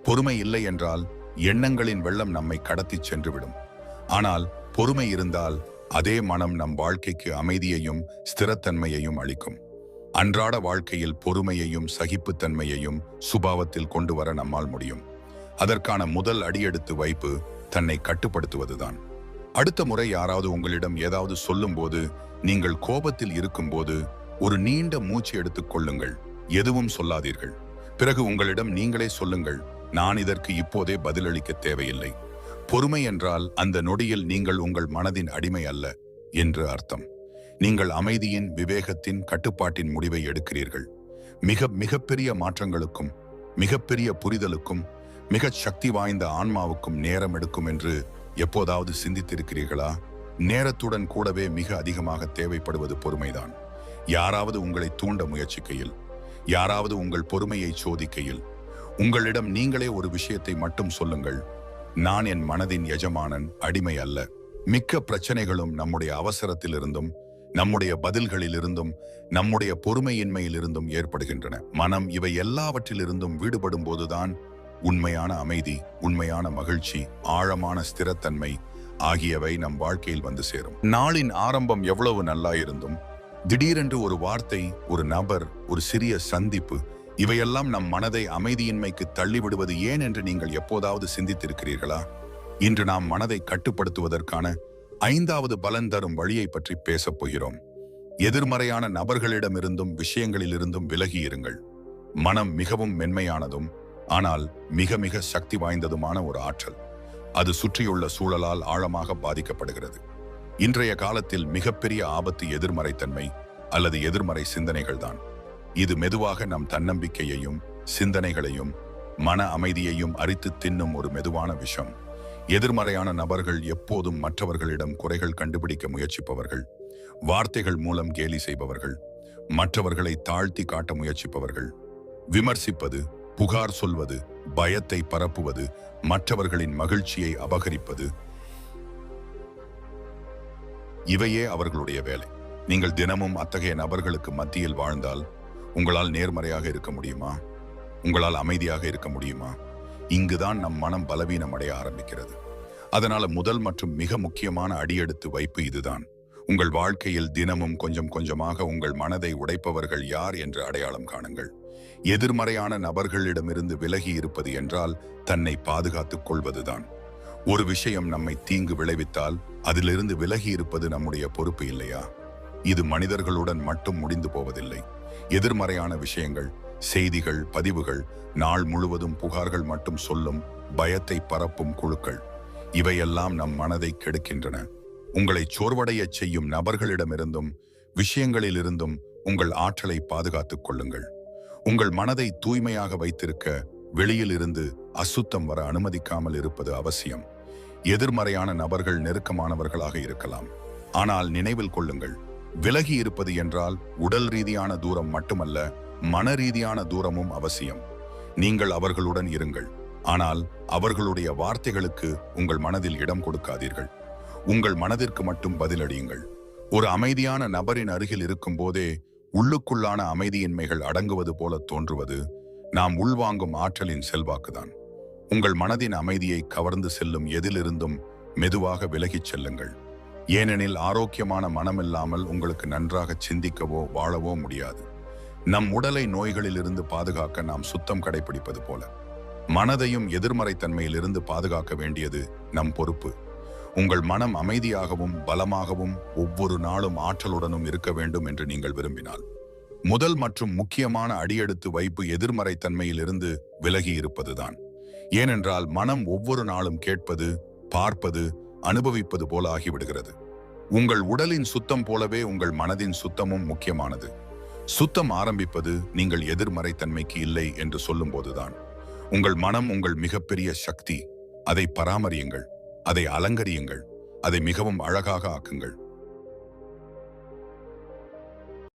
பொறுமை இல்லை என்றால் எண்ணங்களின் வெள்ளம் நம்மை கடத்தி சென்றுவிடும். ஆனால் பொறுமை இருந்தால் அதே மனம் நம் வாழ்க்கைக்கு அமைதியையும் ஸ்திரத்தன்மையையும் அளிக்கும். அன்றாட வாழ்க்கையில் பொறுமையையும் சகிப்புத்தன்மையையும் சுபாவத்தில் கொண்டு வர நம்மால் முடியும். அதற்கான முதல் அடியெடுத்து வைப்பு தன்னை கட்டுப்படுத்துவதுதான். அடுத்த முறை யாராவது உங்களிடம் ஏதாவது சொல்லும் போது, நீங்கள் கோபத்தில் இருக்கும்போது ஒரு நீண்ட மூச்சு எடுத்துக் கொள்ளுங்கள். எதுவும் சொல்லாதீர்கள். பிறகு உங்களிடம் நீங்களே சொல்லுங்கள், நான் இதற்கு இப்போதே பதிலளிக்க தேவையில்லை. பொறுமை என்றால் அந்த நொடியில் நீங்கள் உங்கள் மனதின் அடிமை அல்ல என்று அர்த்தம். நீங்கள் அமைதியின், விவேகத்தின், கட்டுப்பாட்டின் முடிவை எடுக்கிறீர்கள். மிகப்பெரிய மாற்றங்களுக்கும் மிகப்பெரிய புரிதலுக்கும் மிகச் சக்தி வாய்ந்த ஆன்மாவுக்கும் நேரம் எடுக்கும் என்று எப்போதாவது சிந்தித்திருக்கிறீர்களா? நேரத்துடன் கூடவே மிக அதிகமாக தேவைப்படுவது பொறுமைதான். யாராவது உங்களை தூண்ட முயற்சிக்கையில், யாராவது உங்கள் பொறுமையை சோதிக்கையில், உங்களிடம் நீங்களே ஒரு விஷயத்தை மட்டும் சொல்லுங்கள், நான் என் மனதின் எஜமானன், அடிமை அல்ல. மிக்க பிரச்சனைகளும் நம்முடைய அவசரத்திலிருந்தும் நம்முடைய பதில்களிலிருந்தும் நம்முடைய பொறுமையின்மையிலிருந்தும் ஏற்படுகின்றன. மனம் இவை எல்லாவற்றிலிருந்தும் விடுபடும் போதுதான் உண்மையான அமைதி, உண்மையான மகிழ்ச்சி, ஆழமான ஸ்திரத்தன்மை ஆகியவை நம் வாழ்க்கையில் வந்து சேரும். நாளின் ஆரம்பம் எவ்வளவு நல்லா இருந்தும் திடீரென்று ஒரு வார்த்தை, ஒரு நபர், ஒரு சிறிய சந்திப்பு, இவையெல்லாம் நம் மனதை அமைதியின்மைக்கு தள்ளிவிடுவது ஏன் என்று நீங்கள் எப்போதாவது சிந்தித்திருக்கிறீர்களா? இன்று நாம் மனதை கட்டுப்படுத்துவதற்கான 5வது பலன் தரும் வழியை பற்றி பேசப் போகிறோம். எதிர்மறையான நபர்களிடமிருந்தும் விஷயங்களிலிருந்தும் விலகி இருங்கள். மனம் மிகவும் மென்மையானதும் ஆனால் மிக மிக சக்தி வாய்ந்ததுமான ஒரு ஆற்றல். அது சுற்றியுள்ள சூழலால் ஆழமாக பாதிக்கப்படுகிறது. இன்றைய காலத்தில் மிகப்பெரிய ஆபத்து எதிர்மறைத்தன்மை, அல்லது எதிர்மறை சிந்தனைகள்தான். இது மெதுவாக நம் தன்னம்பிக்கையையும் சிந்தனைகளையும் மன அமைதியையும் அரித்து தின்னும் ஒரு மெதுவான விஷம். எதிர்மறையான நபர்கள் எப்போதும் மற்றவர்களிடம் குறைகள் கண்டுபிடிக்க முயற்சிப்பவர்கள், வார்த்தைகள் மூலம் கேலி செய்பவர்கள், மற்றவர்களை தாழ்த்தி காட்ட முயற்சிப்பவர்கள். விமர்சிப்பது, புகார் சொல்வது, பயத்தை பரப்புவது, மற்றவர்களின் மகிழ்ச்சியை அபகரிப்பது, இவையே அவர்களுடைய வேலை. நீங்கள் தினமும் அத்தகைய நபர்களுக்கு மத்தியில் வாழ்ந்தால் உங்களால் நேர்மறையாக இருக்க முடியுமா? உங்களால் அமைதியாக இருக்க முடியுமா? இங்குதான் நம் மனம் பலவீனம் அடைய ஆரம்பிக்கிறது. அதனால முதல் மற்றும் மிக முக்கியமான அடியெடுத்து வைப்பு இதுதான். உங்கள் வாழ்க்கையில் தினமும் கொஞ்சம் கொஞ்சமாக உங்கள் மனதை உடைப்பவர்கள் யார் என்று அடையாளம் காணுங்கள். எதிர்மறையான நபர்களிடமிருந்து விலகி இருப்பது என்றால் தன்னை பாதுகாத்துக் கொள்வதுதான். ஒரு விஷயம் நம்மை தீங்கு விளைவித்தால் அதிலிருந்து விலகி இருப்பது நம்முடைய பொறுப்பு இல்லையா? இது மனிதர்களுடன் மட்டும் முடிந்து போவதில்லை. எதிர்மறையான விஷயங்கள், செய்திகள், பதிவுகள், நாள் முழுவதும் புகார்கள் மட்டும் சொல்லும் பயத்தை பரப்பும் குழுக்கள், இவையெல்லாம் நம் மனதை கெடுக்கின்றன. உங்களை சோர்வடையச் செய்யும் நபர்களிடமிருந்தும் விஷயங்களிலிருந்தும் உங்கள் ஆற்றலை பாதுகாத்துக் கொள்ளுங்கள். உங்கள் மனதை தூய்மையாக வைத்திருக்க வெளியில் இருந்து அசுத்தம் வர அனுமதிக்காமல் இருப்பது அவசியம். எதிர்மறையான நபர்கள் நெருக்கமானவர்களாக இருக்கலாம், ஆனால் நினைவில் கொள்ளுங்கள், விலகி இருப்பது என்றால் உடல் ரீதியான தூரம் மட்டுமல்ல, மன ரீதியான தூரமும் அவசியம். நீங்கள் அவர்களுடன் இருங்கள், ஆனால் அவர்களுடைய வார்த்தைகளுக்கு உங்கள் மனதில் இடம் கொடுக்காதீர்கள். உங்கள் மனதிற்கு மட்டும் பதிலடியுங்கள். ஒரு அமைதியான நபரின் அருகில் இருக்கும் போதே உள்ளுக்குள்ளான அமைதியின்மைகள் அடங்குவது போல தோன்றுவது நாம் உள்வாங்கும் ஆற்றலின் செல்வாக்குதான். உங்கள் மனதின் அமைதியை கவர்ந்து செல்லும் எதிலிருந்தும் மெதுவாக விலகிச் செல்லுங்கள். ஏனெனில் ஆரோக்கியமான மனமில்லாமல் உங்களுக்கு நன்றாக சிந்திக்கவோ வாழவோ முடியாது. நம் உடலை நோய்களிலிருந்து பாதுகாக்க நாம் சுத்தம் கடைபிடிப்பது போல மனதையும் எதிர்மறை தன்மையிலிருந்து பாதுகாக்க வேண்டியது நம் பொறுப்பு. உங்கள் மனம் அமைதியாகவும் பலமாகவும் ஒவ்வொரு நாளும் ஆற்றலுடனும் இருக்க வேண்டும் என்று நீங்கள் விரும்பினால் முதல் மற்றும் முக்கியமான அடியெடுத்து வைப்பு எதிர்மறை தன்மையிலிருந்து விலகி இருப்பதுதான். ஏனென்றால் மனம் ஒவ்வொரு நாளும் கேட்பது, பார்ப்பது, அனுபவிப்பது போல ஆகிவிடுகிறது. உங்கள் உடலின் சுத்தம் போலவே உங்கள் மனதின் சுத்தமும் முக்கியமானது. சுத்தம் ஆரம்பிப்பது நீங்கள் எதிர்மறை தன்மைக்கு இல்லை என்று சொல்லும் போதுதான். உங்கள் மனம் உங்கள் மிகப்பெரிய சக்தி. அதை பராமரியுங்கள், அதை அலங்கரியுங்கள், அதை மிகவும் அழகாக ஆக்குங்கள்.